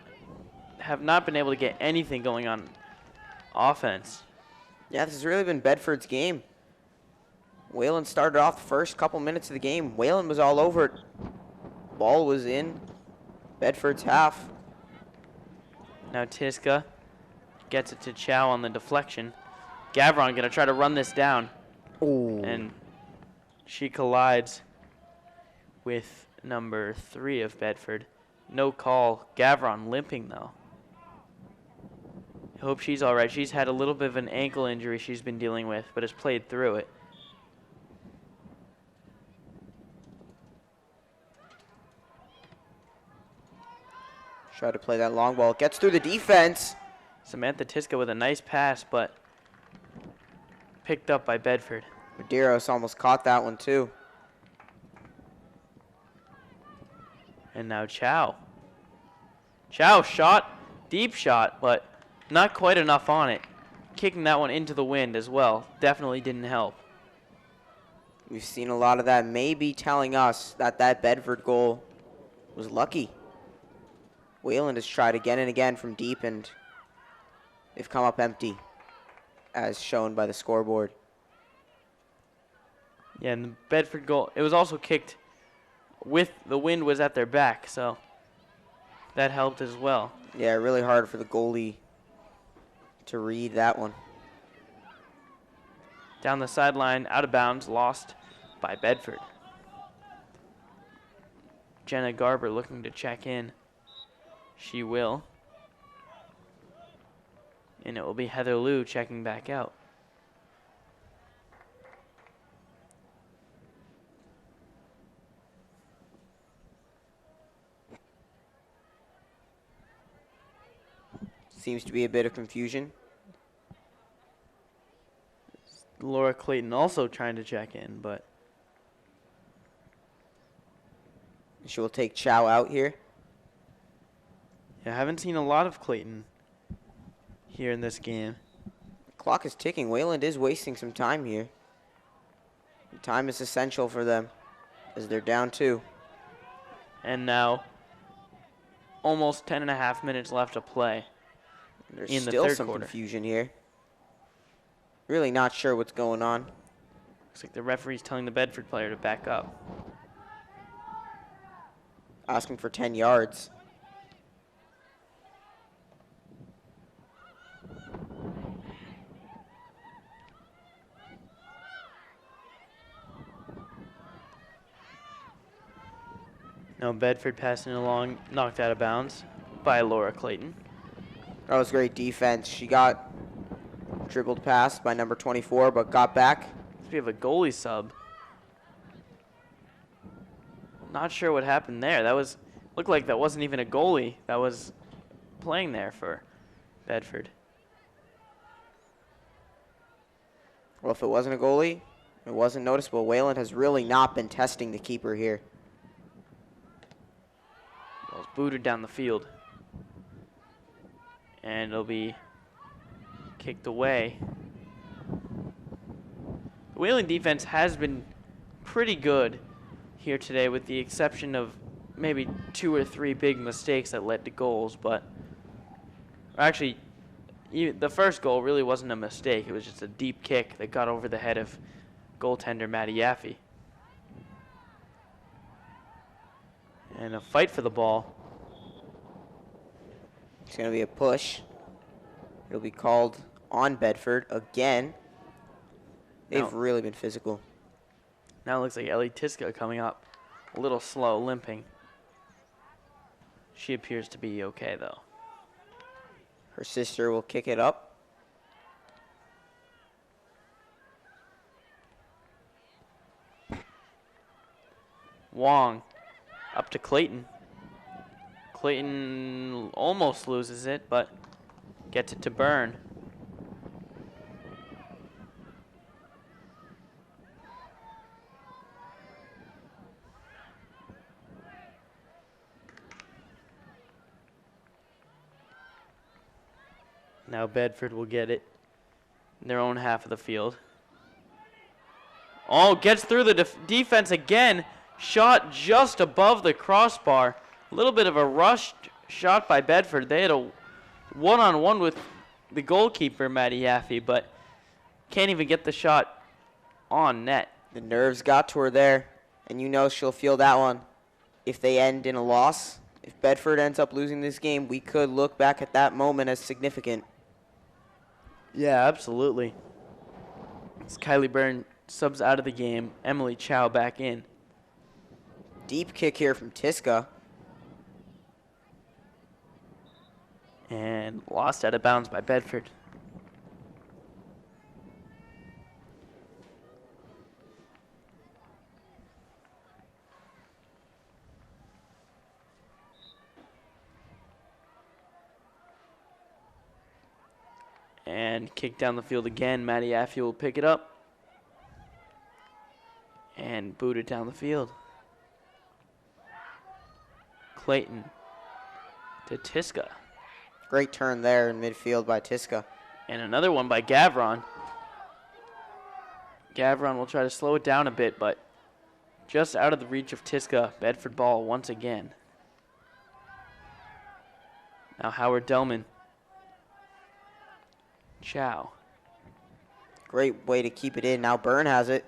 have not been able to get anything going on offense. Yeah, this has really been Bedford's game. Wayland started off the first couple minutes of the game. Wayland was all over it. Ball was in Bedford's half. Now Tiska gets it to Chow on the deflection. Gavron going to try to run this down. Ooh. And she collides with number 3 of Bedford. No call. Gavron limping, though. I hope she's all right. She's had a little bit of an ankle injury she's been dealing with, but has played through it. Try to play that long ball. Gets through the defense. Samantha Tiska with a nice pass, but picked up by Bedford. Medeiros almost caught that one, too. And now Chow. Chow shot, deep shot, but not quite enough on it. Kicking that one into the wind as well. Definitely didn't help. We've seen a lot of that. Maybe telling us that Bedford goal was lucky. Wayland has tried again and again from deep, and they've come up empty, as shown by the scoreboard. Yeah, and the Bedford goal, it was also kicked with the wind was at their back, so that helped as well. Yeah, really hard for the goalie to read that one. Down the sideline, out of bounds, lost by Bedford. Jenna Garber looking to check in. She will. And it will be Heather Liu checking back out. Seems to be a bit of confusion. Laura Clayton also trying to check in, but She will take Chow out here. I haven't seen a lot of Clayton here in this game. The clock is ticking. Wayland is wasting some time here. Time is essential for them as they're down 2. And now, almost 10.5 minutes left to play. There's in the still third some quarter. confusion here. Really not sure what's going on. Looks like the referee's telling the Bedford player to back up. Asking for 10 yards. Now Bedford passing along, knocked out of bounds by Laura Clayton. That was great defense. She got dribbled past by number 24, but got back. We have a goalie sub. Not sure what happened there. Looked like that wasn't even a goalie that was playing there for Bedford. Well, if it wasn't a goalie, it wasn't noticeable. Wayland has really not been testing the keeper here. Ball's booted down the field. And it'll be kicked away. The Wayland defense has been pretty good here today, with the exception of maybe 2 or 3 big mistakes that led to goals. But actually, the first goal really wasn't a mistake. It was just a deep kick that got over the head of goaltender Matty Yaffe. And a fight for the ball. It's going to be a push. It'll be called on Bedford again. They've really been physical. Now it looks like Ellie Tiska coming up. A little slow, limping. She appears to be okay, though. Her sister will kick it up. Wong up to Clayton. Clayton almost loses it, but gets it to Byrne. Now Bedford will get it in their own half of the field. Oh, gets through the defense again. Shot just above the crossbar. A little bit of a rushed shot by Bedford. They had a one-on-one with the goalkeeper, Matty Yaffe, but can't even get the shot on net. The nerves got to her there, and you know she'll feel that one. If they end in a loss, if Bedford ends up losing this game, we could look back at that moment as significant. Yeah, absolutely. As Kylie Byrne subs out of the game, Emily Chow back in. Deep kick here from Tiska. And lost out of bounds by Bedford. And kick down the field again. Matty Yaffe will pick it up. And boot it down the field. Clayton to Tiska. Great turn there in midfield by Tiska. And another one by Gavron. Gavron will try to slow it down a bit, but just out of the reach of Tiska. Bedford ball once again. Now Howard Delman. Chow. Great way to keep it in. Now Byrne has it.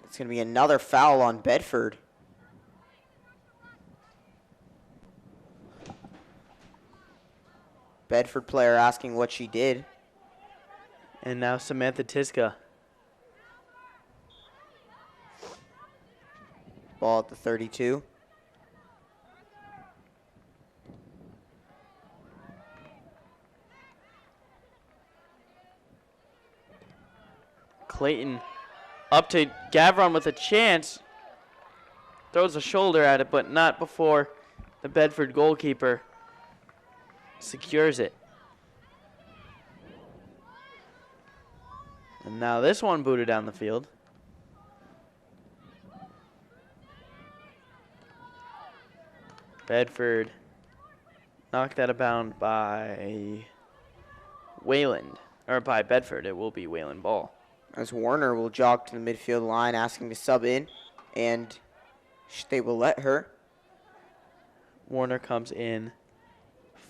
It's going to be another foul on Bedford. Bedford player asking what she did. And now Samantha Tiska. Ball at the 32. Clayton up to Gavron with a chance. Throws a shoulder at it, but not before the Bedford goalkeeper secures it. And now this one booted down the field. Bedford knocked out of bound by Wayland. Or by Bedford, it will be Wayland ball. As Warner will jog to the midfield line asking to sub in, and they will let her. Warner comes in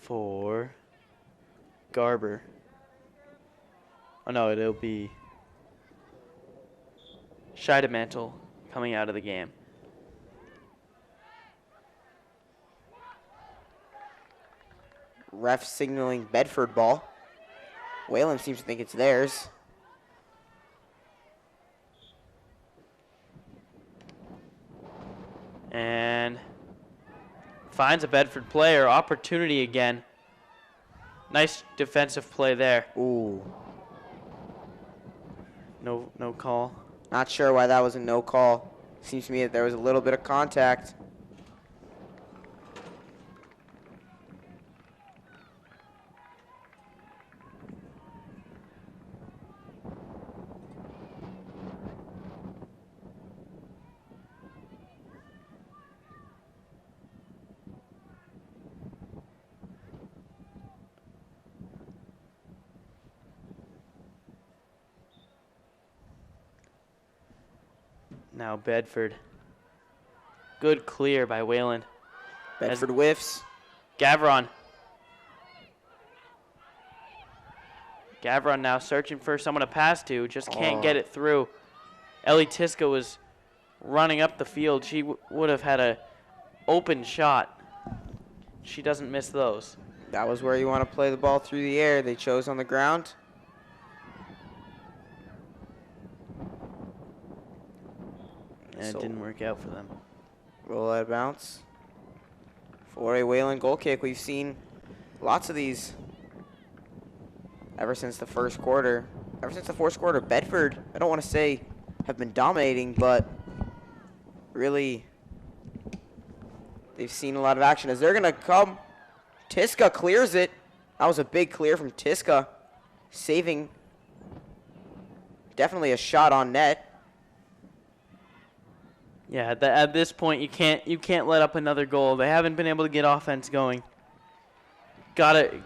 for Garber. Oh no, it'll be Scheidemantel coming out of the game. Ref signaling Bedford ball. Wayland seems to think it's theirs. And finds a Bedford player. Opportunity again. Nice defensive play there. Ooh. No call. Not sure why that was a no call. Seems to me that there was a little bit of contact. Now Bedford. Good clear by Wayland. Bedford whiffs. Gavron. Gavron now searching for someone to pass to. Just can't get it through. Ellie Tiska was running up the field. She would have had a open shot. She doesn't miss those. That was where you want to play the ball through the air. They chose on the ground. And it didn't work out for them. Roll out of bounce. For a Wayland goal kick. We've seen lots of these ever since the first quarter. Ever since the fourth quarter, Bedford, I don't want to say have been dominating, but really they've seen a lot of action. As they're going to come, Tiska clears it. That was a big clear from Tiska. Saving definitely a shot on net. Yeah, at this point you can't let up another goal. They haven't been able to get offense going. Gotta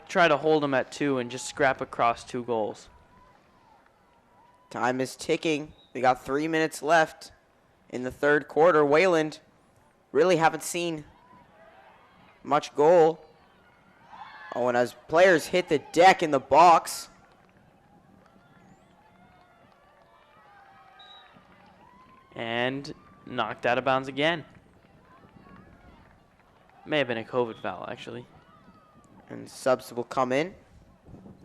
try to hold them at 2 and just scrap across 2 goals. Time is ticking. We got 3 minutes left in the third quarter. Wayland really haven't seen much goal. Oh, and as players hit the deck in the box. And knocked out of bounds again. May have been a COVID foul, actually. And subs will come in.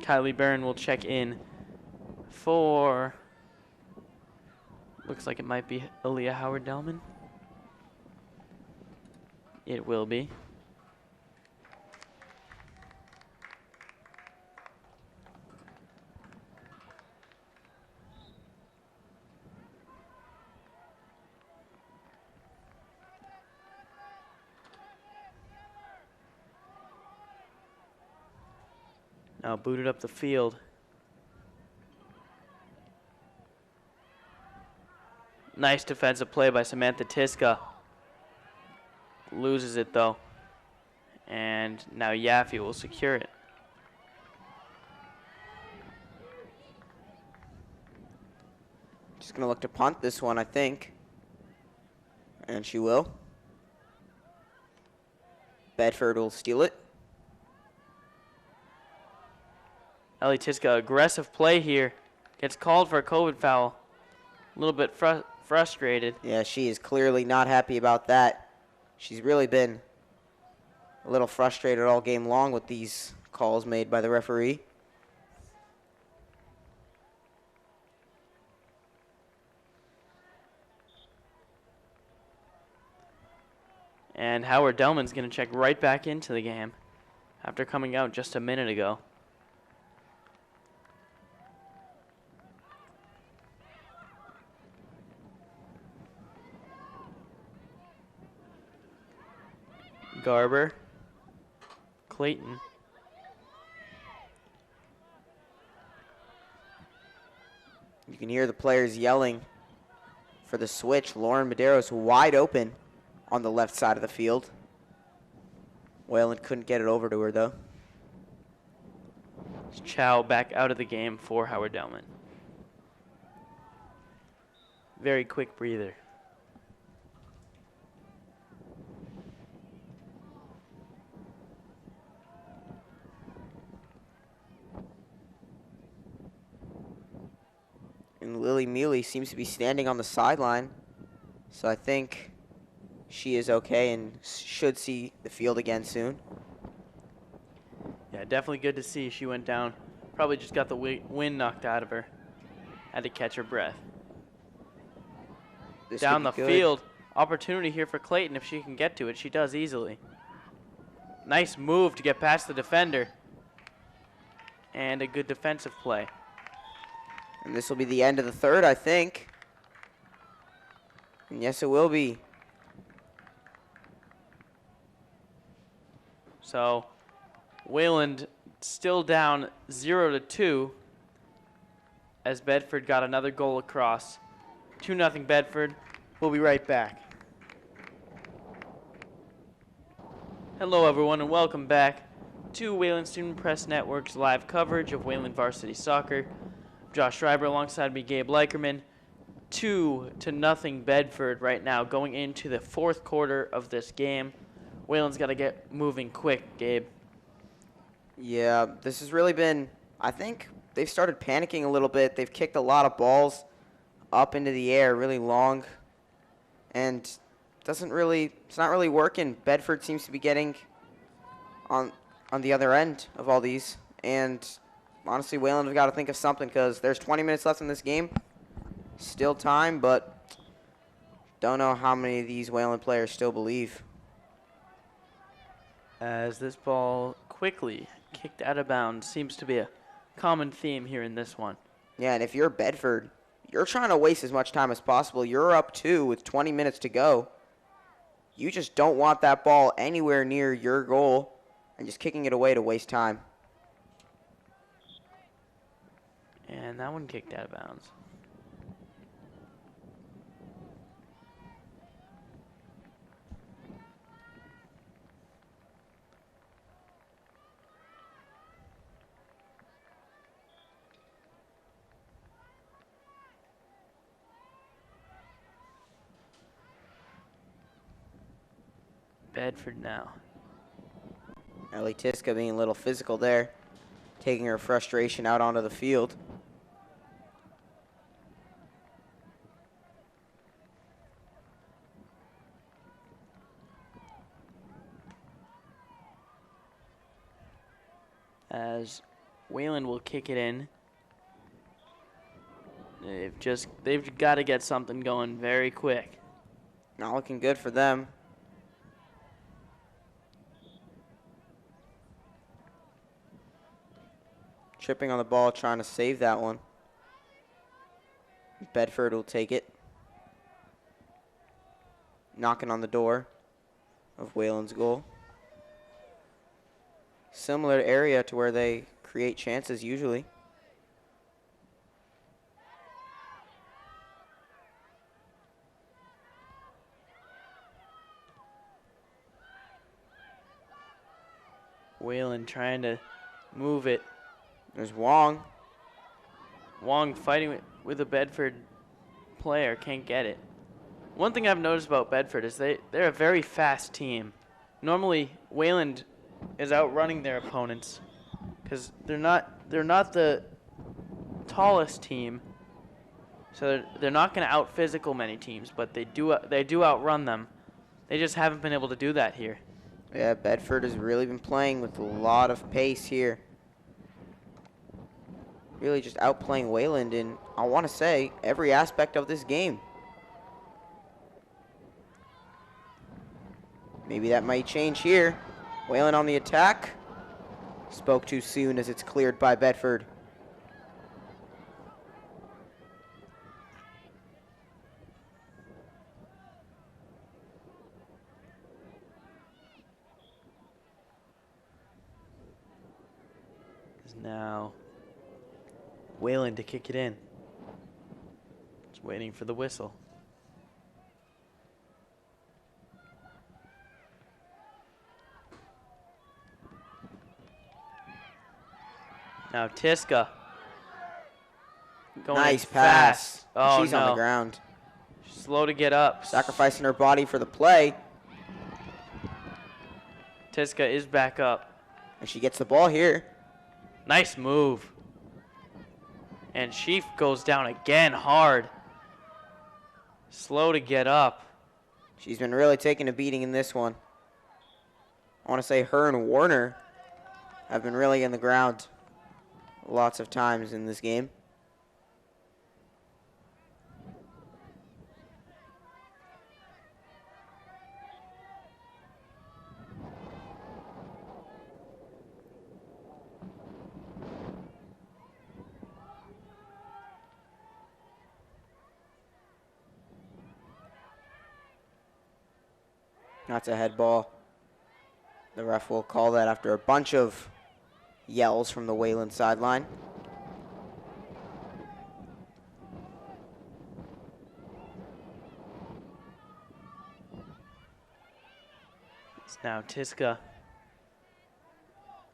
Kylie Byrne will check in for, looks like it might be Aaliyah Howard-Delman. It will be. Now booted up the field. Nice defensive play by Samantha Tiska. Loses it though. And now Yaffe will secure it. Just going to look to punt this one, I think. And she will. Bedford will steal it. Ellie Tiska, aggressive play here. Gets called for a COVID foul. A little bit frustrated. Yeah, she is clearly not happy about that. She's really been a little frustrated all game long with these calls made by the referee. And Howard Delman's going to check right back into the game after coming out just a minute ago. Garber, Clayton. You can hear the players yelling for the switch. Lauren Medeiros wide open on the left side of the field. Wayland couldn't get it over to her, though. Chow back out of the game for Howard Delman. Very quick breather. Haley Mealy seems to be standing on the sideline. So I think she is okay and should see the field again soon. Yeah, definitely good to see. She went down. Probably just got the wind knocked out of her. Had to catch her breath. This Down could the be good. field. Opportunity here for Clayton if she can get to it. She does easily. Nice move to get past the defender. And a good defensive play. And this will be the end of the third, I think. And yes, it will be. So, Wayland still down 0-2 as Bedford got another goal across. 2-0 Bedford. We'll be right back. Hello everyone and welcome back to Wayland Student Press Network's live coverage of Wayland Varsity Soccer. Josh Schreiber alongside me, Gabe Leikerman. 2-0 Bedford right now going into the fourth quarter of this game. Wayland's got to get moving quick, Gabe. Yeah, this has really been, I think they've started panicking a little bit. They've kicked a lot of balls up into the air really long. And it's not really working. Bedford seems to be getting on the other end of all these. And honestly, Wayland have got to think of something because there's 20 minutes left in this game. Still time, but don't know how many of these Wayland players still believe. As this ball quickly kicked out of bounds seems to be a common theme here in this one. Yeah, and if you're Bedford, you're trying to waste as much time as possible. You're up 2 with 20 minutes to go. You just don't want that ball anywhere near your goal and just kicking it away to waste time. And that one kicked out of bounds. Bedford now. Ellie Tiska being a little physical there, taking her frustration out onto the field. As Wayland will kick it in. They've got to get something going very quick. Not looking good for them. Tripping on the ball, trying to save that one. Bedford will take it. Knocking on the door of Wayland's goal. Similar area to where they create chances usually. Wayland trying to move it. There's Wong. Wong fighting with a Bedford player, can't get it. One thing I've noticed about Bedford is they're a very fast team. Normally, Wayland is outrunning their opponents because they're not the tallest team, so they're not going to out physical many teams, but they do outrun them. They just haven't been able to do that here. Yeah, Bedford has really been playing with a lot of pace here. Really just outplaying Wayland in, I want to say, every aspect of this game. Maybe that might change here. Wayland on the attack. Spoke too soon as it's cleared by Bedford. Is now Wayland to kick it in. Just waiting for the whistle. Now Tiska. Going Nice in pass. fast. Oh, She's no. on the ground. Slow to get up. Sacrificing her body for the play. Tiska is back up. And she gets the ball here. Nice move. And she goes down again hard. Slow to get up. She's been really taking a beating in this one. I want to say her and Warner have been really in the ground lots of times in this game. That's a head ball. The ref will call that after a bunch of yells from the Wayland sideline. It's now Tiska.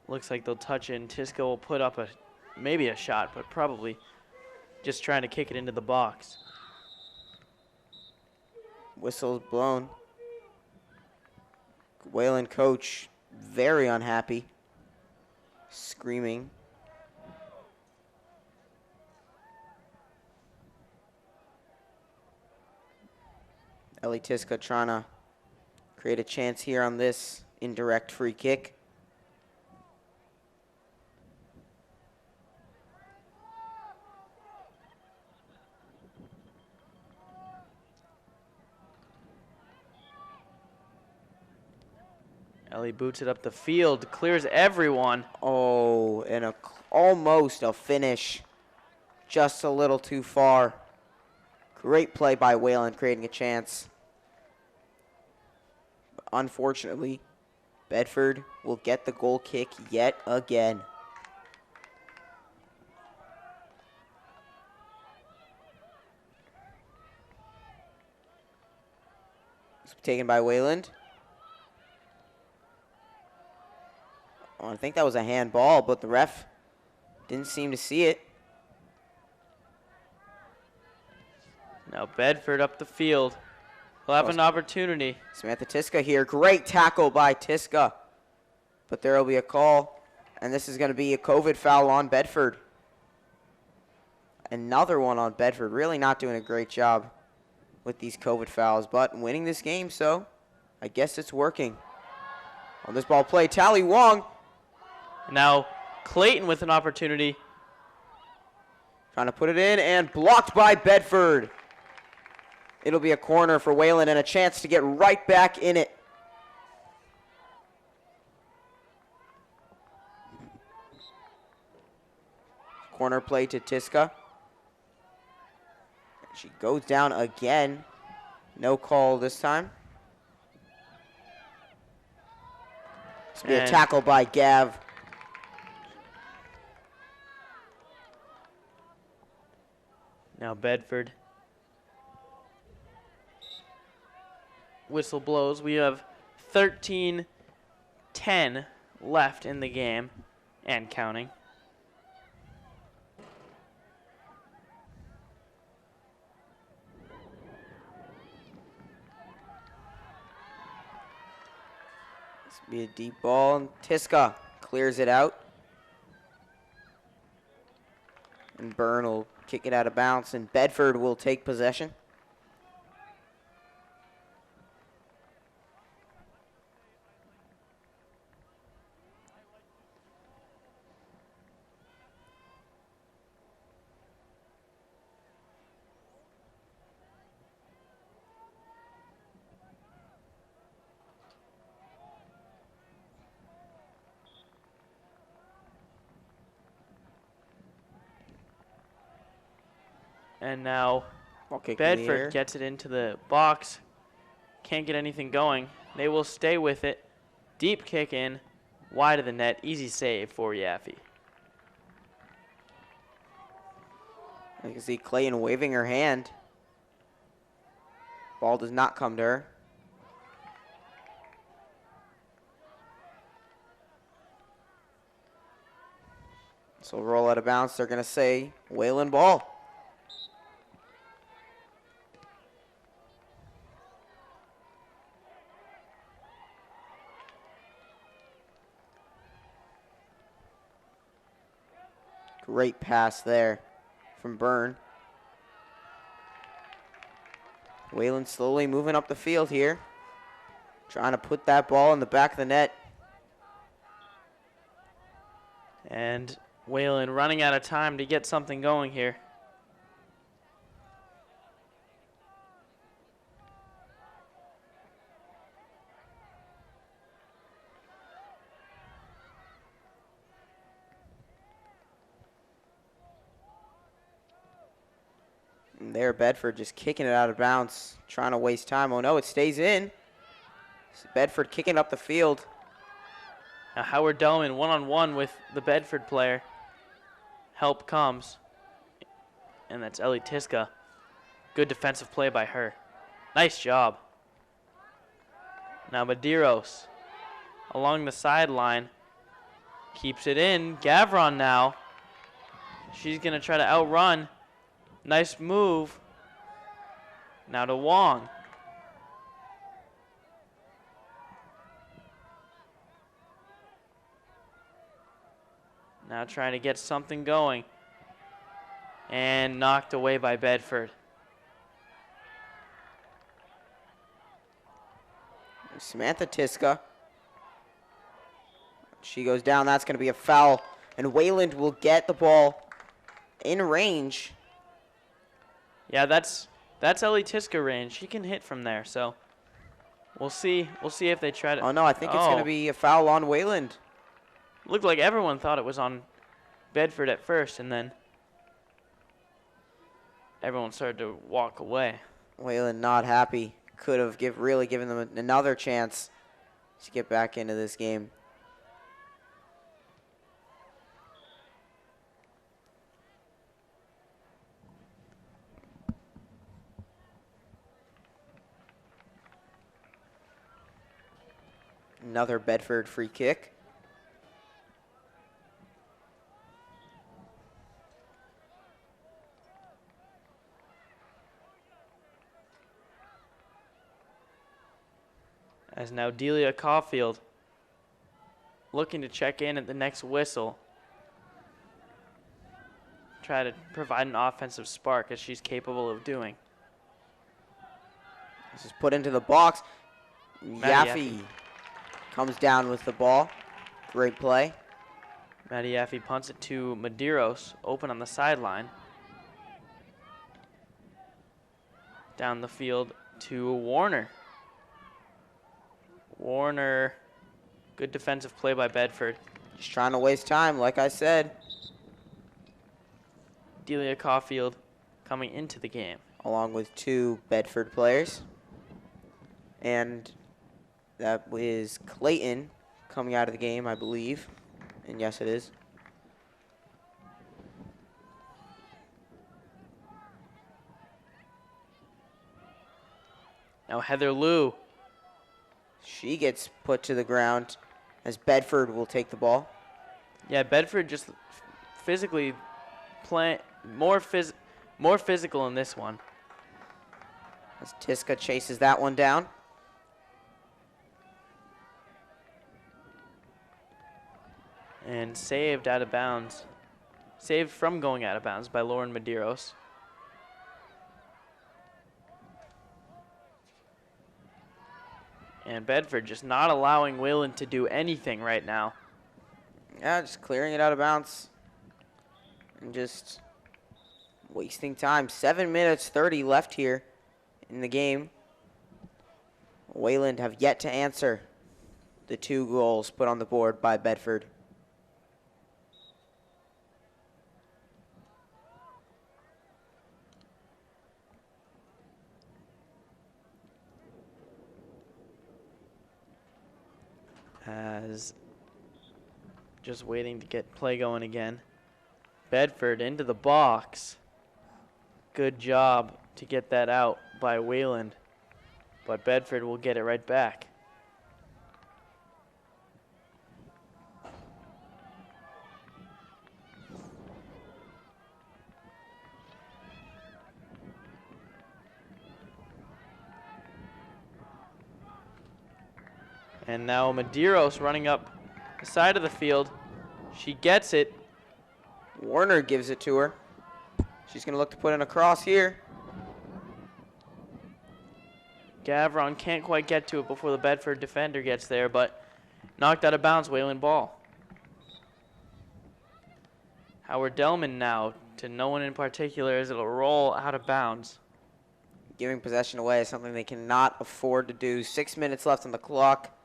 Looks like they'll touch in. Tiska will put up maybe a shot, but probably just trying to kick it into the box. Whistle's blown. Wayland coach very unhappy, screaming. Ellie Tiska trying to create a chance here on this indirect free kick. Ellie boots it up the field, clears everyone. Oh, and almost a finish. Just a little too far. Great play by Wayland, creating a chance. But unfortunately, Bedford will get the goal kick yet again. It's taken by Wayland. Oh, I think that was a handball, but the ref didn't seem to see it. Now Bedford up the field. We'll have an opportunity. Samantha Tiska here. Great tackle by Tiska. But there will be a call, and this is going to be a COVID foul on Bedford. Another one on Bedford. Really not doing a great job with these COVID fouls, but winning this game, so I guess it's working. On this ball play, Tally Wong. Now Clayton with an opportunity. Trying to put it in, and blocked by Bedford. It'll be a corner for Wayland and a chance to get right back in it. Corner play to Tiska. She goes down again. No call this time. It's going to be a tackle by Gav. Now Bedford. Whistle blows. We have 13-10 left in the game and counting. This will be a deep ball, and Tiska clears it out. And Byrne will kick it out of bounds, and Bedford will take possession. And now Okay, Bedford gets it into the box. Can't get anything going. They will stay with it. Deep kick in. Wide of the net. Easy save for Yaffe. You can see Clayton waving her hand. Ball does not come to her. So roll out of bounds. They're going to say Wayland ball. Great pass there. from Byrne. Wayland slowly moving up the field here. Trying to put that ball in the back of the net. And Wayland running out of time to get something going here. And there, Bedford just kicking it out of bounds, trying to waste time. Oh no, it stays in. Bedford kicking up the field. Now Howard Delman one-on-one with the Bedford player. Help comes. And that's Ellie Tiska. Good defensive play by her. Nice job. Now Medeiros along the sideline. Keeps it in. Gavron now. She's going to try to outrun. Nice move. Now to Wong. Now trying to get something going. And knocked away by Bedford. Samantha Tiska. She goes down. That's going to be a foul. And Wayland will get the ball in range. Yeah, that's Ellie Tiska range. She can hit from there, so we'll see. We'll see if they try to. Oh no, I think it's going to be a foul on Wayland. Looked like everyone thought it was on Bedford at first, and then everyone started to walk away. Wayland not happy. Could have really given them another chance to get back into this game. Another Bedford free kick. As now Delia Caulfield looking to check in at the next whistle. Try to provide an offensive spark as she's capable of doing. This is put into the box. Maddie Yaffe comes down with the ball. Great play. Maddie Yaffe punts it to Medeiros, open on the sideline. Down the field to Warner. Warner, good defensive play by Bedford. Just trying to waste time, like I said. Delia Caulfield coming into the game. Along with two Bedford players. And that is Clayton coming out of the game, I believe. And yes, it is. Now Heather Liu. She gets put to the ground as Bedford will take the ball. Yeah, Bedford just physically play more physical in this one. As Tiska chases that one down. And saved out of bounds. Saved from going out of bounds by Lauren Medeiros. And Bedford just not allowing Wayland to do anything right now. Yeah, just clearing it out of bounds. And just wasting time. 7 minutes 30 left here in the game. Wayland have yet to answer the 2 goals put on the board by Bedford. As just waiting to get play going again. Bedford into the box. Good job to get that out by Wayland. But Bedford will get it right back. And now Medeiros running up the side of the field. She gets it. Warner gives it to her. She's going to look to put in a cross here. Gavron can't quite get to it before the Bedford defender gets there, but knocked out of bounds, Wayland ball. Howard Delman now, to no one in particular, as it'll roll out of bounds. Giving possession away is something they cannot afford to do. 6 minutes left on the clock.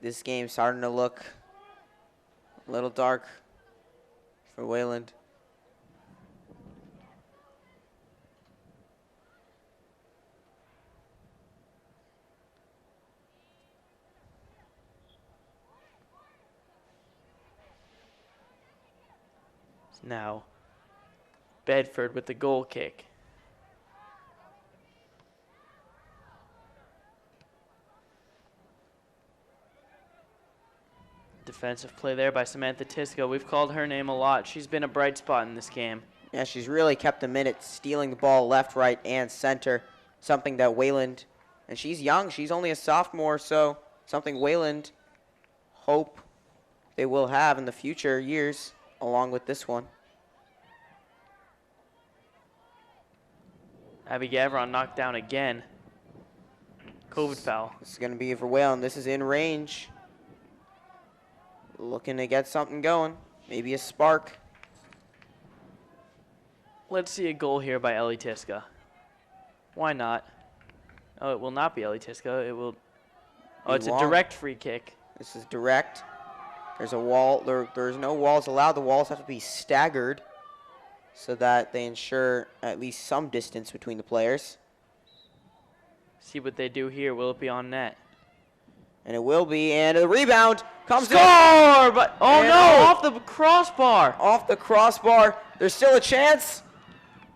This game's starting to look a little dark for Wayland. Now, Bedford with the goal kick. Defensive play there by Samantha Tisco. We've called her name a lot. She's been a bright spot in this game. Yeah, she's really kept them in it, stealing the ball left, right, and center. Something that Wayland, and she's young, she's only a sophomore, so something Wayland hope they will have in the future years, along with this one. Abby Gavron knocked down again. COVID foul. This is going to be for Wayland. This is in range. Looking to get something going. Maybe a spark. Let's see a goal here by Ellie Tiska. Why not? Oh, it will not be Ellie Tiska. It will. Oh, it's a direct free kick. This is direct. There's a wall. There's no walls allowed. The walls have to be staggered so that they ensure at least some distance between the players. See what they do here. Will it be on net? And it will be. And the rebound comes Score! in. But oh And no! Off the crossbar. Off the crossbar. There's still a chance.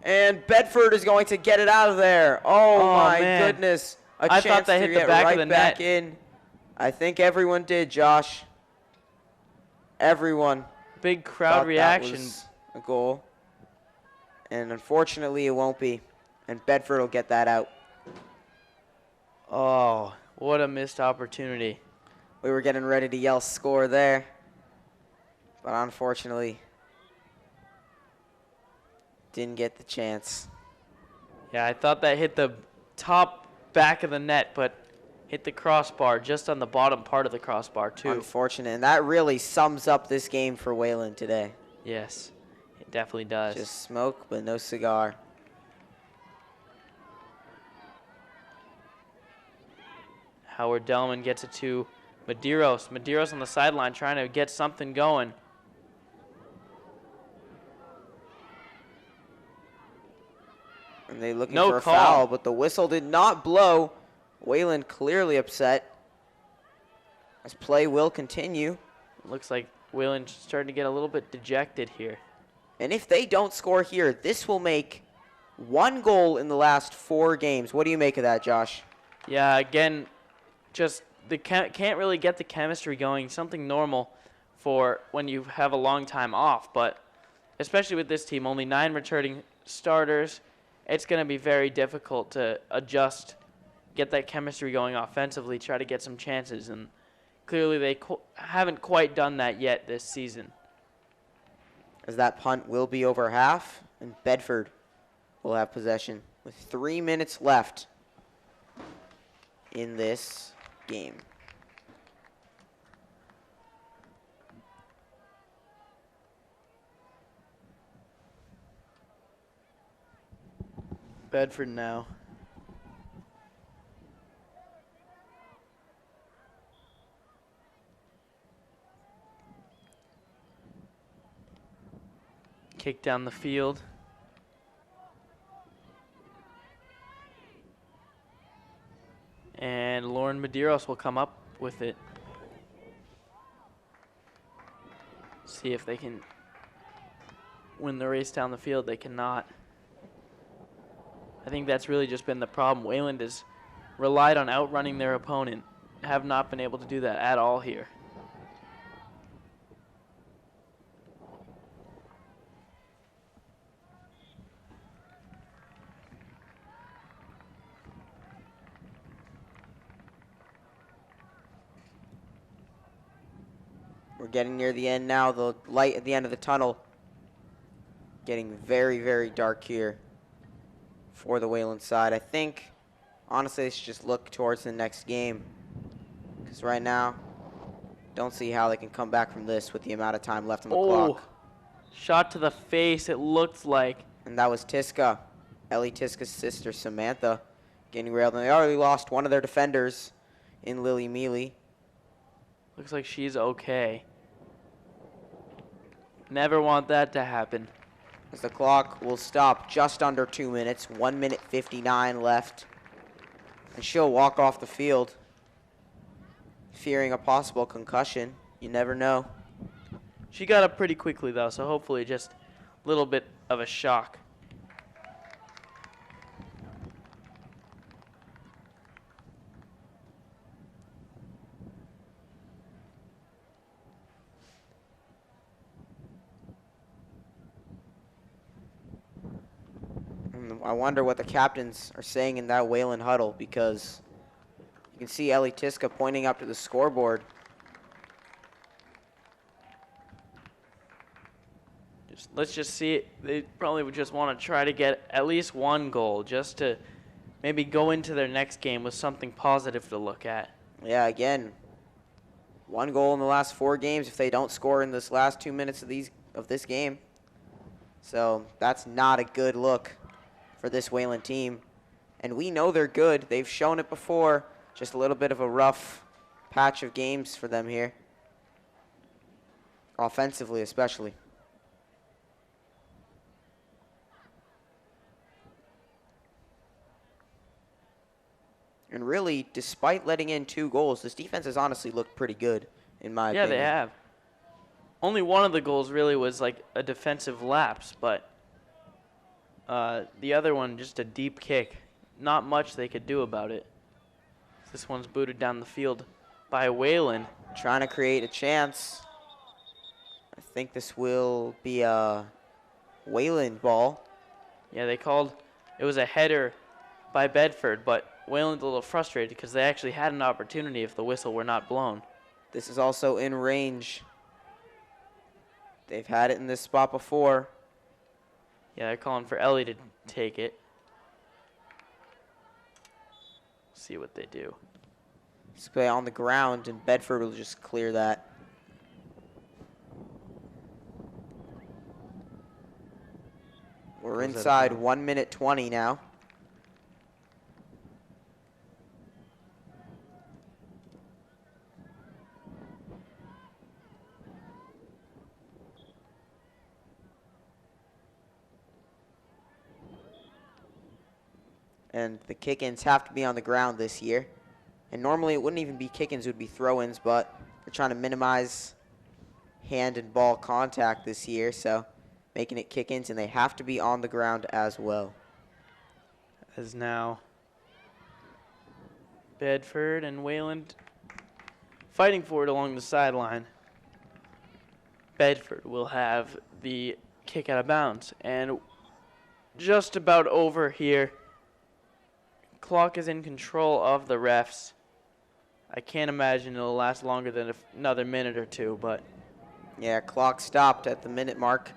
And Bedford is going to get it out of there. Oh my man. goodness. I thought they hit the back of the net. In. I think everyone did, Josh. Everyone. Big crowd reaction. That was a goal. And unfortunately, it won't be. And Bedford will get that out. Oh, what a missed opportunity. We were getting ready to yell score there. But unfortunately, didn't get the chance. Yeah, I thought that hit the top back of the net, but hit the crossbar just on the bottom part of the crossbar, too. Unfortunate. And that really sums up this game for Wayland today. Yes, it definitely does. Just smoke, but no cigar. Howard Delman gets it to Medeiros. Medeiros on the sideline trying to get something going. And they looking No for a call. foul, but the whistle did not blow. Wayland clearly upset. As play will continue. Looks like Wayland's starting to get a little bit dejected here. And if they don't score here, this will make 1 goal in the last 4 games. What do you make of that, Josh? Yeah, again, just they can't really get the chemistry going. Something normal for when you have a long time off, but especially with this team, only 9 returning starters, it's going to be very difficult to adjust, get that chemistry going offensively, try to get some chances, and clearly they haven't quite done that yet this season. As that punt will be over half, and Bedford will have possession with 3 minutes left in this game. Bedford now. Kick down the field. And Lauren Medeiros will come up with it. See if they can win the race down the field. They cannot. I think that's really just been the problem. Wayland has relied on outrunning their opponent. Have not been able to do that at all here. We're getting near the end now. The light at the end of the tunnel getting very, very dark here for the Wayland side. I think, honestly, they should just look towards the next game. Because right now, don't see how they can come back from this with the amount of time left on the clock. Shot to the face, it looked like. And that was Tiska, Ellie Tiska's sister, Samantha, getting railed. And they already lost one of their defenders in Lily Mealy. Looks like she's okay. Never want that to happen. As the clock will stop just under 2 minutes, 1 minute 59 left. And she'll walk off the field, fearing a possible concussion. You never know. She got up pretty quickly, though, so hopefully just a little bit of a shock. I wonder what the captains are saying in that Wayland huddle, because you can see Ellie Tiska pointing up to the scoreboard. Let's just see it. They probably would just want to try to get at least one goal just to maybe go into their next game with something positive to look at. Yeah, again, 1 goal in the last 4 games if they don't score in this last 2 minutes of this game. So that's not a good look for this Wayland team. And we know they're good. They've shown it before. Just a little bit of a rough patch of games for them here. Offensively, especially. And really, despite letting in 2 goals, this defense has honestly looked pretty good, in my opinion. Yeah, they have. Only one of the goals really was like a defensive lapse, but the other one, just a deep kick. Not much they could do about it. This one's booted down the field by Wayland. Trying to create a chance. I think this will be a Wayland ball. Yeah, they called it was a header by Bedford, but Wayland's a little frustrated because they actually had an opportunity if the whistle were not blown. This is also in range. They've had it in this spot before. Yeah, they're calling for Ellie to take it. See what they do. Let's play on the ground, and Bedford will just clear that. We're inside 1 minute 20 now. And the kick-ins have to be on the ground this year. And normally it wouldn't even be kick-ins, it would be throw-ins, but they're trying to minimize hand and ball contact this year, so making it kick-ins, and they have to be on the ground as well. As now Bedford and Wayland fighting for it along the sideline. Bedford will have the kick out of bounds, and just about over here. Clock is in control of the refs. I can't imagine it'll last longer than another minute or two, but yeah, clock stopped at the minute mark,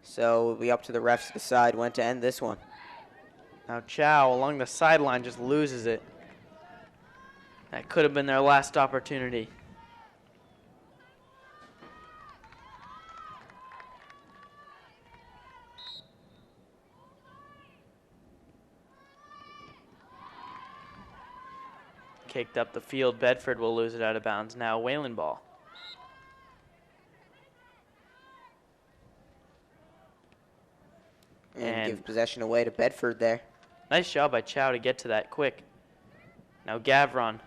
so it'll be up to the refs to decide when to end this one. Now Chow along the sideline just loses it. That could have been their last opportunity. Kicked up the field. Bedford will lose it out of bounds. Now Wayland ball. And give possession away to Bedford there. Nice job by Chow to get to that quick. Now Gavron.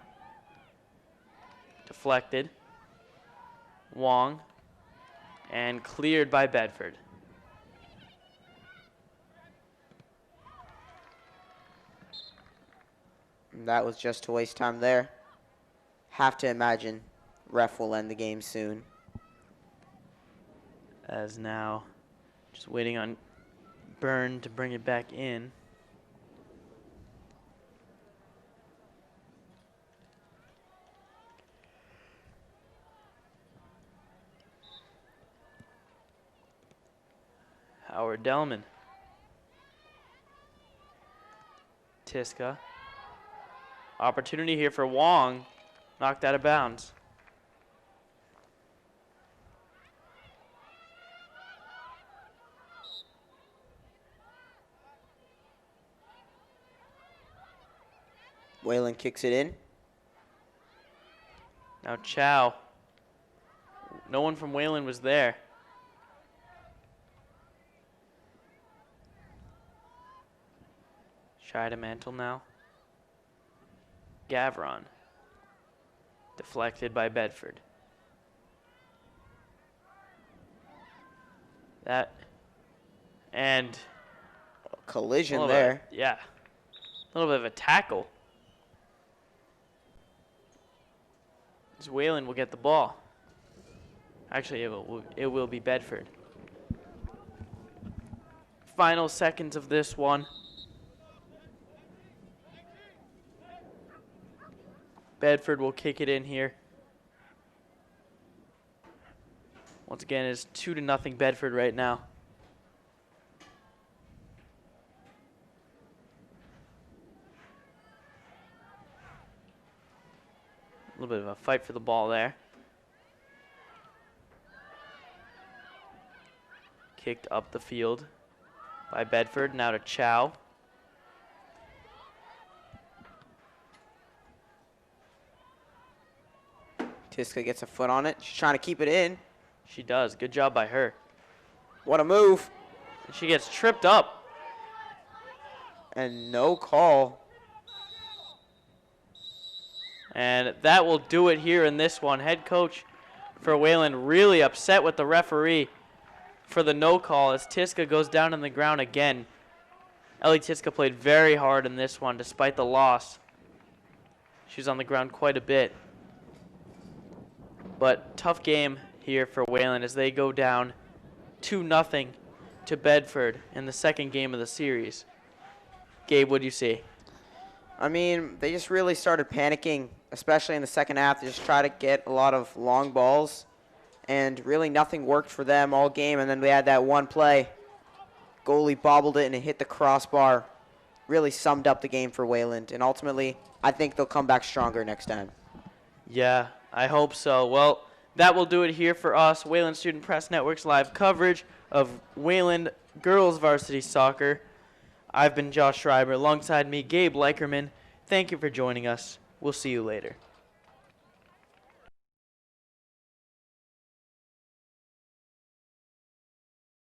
Deflected. Wong. And cleared by Bedford. And that was just to waste time there. Have to imagine ref will end the game soon. As now just waiting on Byrne to bring it back in. Howard Delman. Tiska. Opportunity here for Wong. Knocked out of bounds. Whalen kicks it in. Now Chow. No one from Wayland was there. Shy to mantle now. Gavron. Deflected by Bedford. That. And. Collision there. Yeah. A little bit of a tackle. As Wayland will get the ball. Actually, it will be Bedford. Final seconds of this one. Bedford will kick it in here. Once again, it's 2-0 Bedford right now. A little bit of a fight for the ball there. Kicked up the field by Bedford. Now to Chow. Tiska gets a foot on it. She's trying to keep it in. She does. Good job by her. What a move. And she gets tripped up. And no call. And that will do it here in this one. Head coach for Wayland really upset with the referee for the no call as Tiska goes down on the ground again. Ellie Tiska played very hard in this one despite the loss. She was on the ground quite a bit. But tough game here for Wayland as they go down 2-0 to Bedford in the second game of the series. Gabe, what do you see? I mean, they just really started panicking, especially in the second half. They just try to get a lot of long balls, and really nothing worked for them all game. And then we had that one play. Goalie bobbled it, and it hit the crossbar. Really summed up the game for Wayland. And ultimately, I think they'll come back stronger next time. Yeah, I hope so. Well, that will do it here for us. Wayland Student Press Network's live coverage of Wayland girls varsity soccer. I've been Josh Schreiber. Alongside me, Gabe Leikerman. Thank you for joining us. We'll see you later.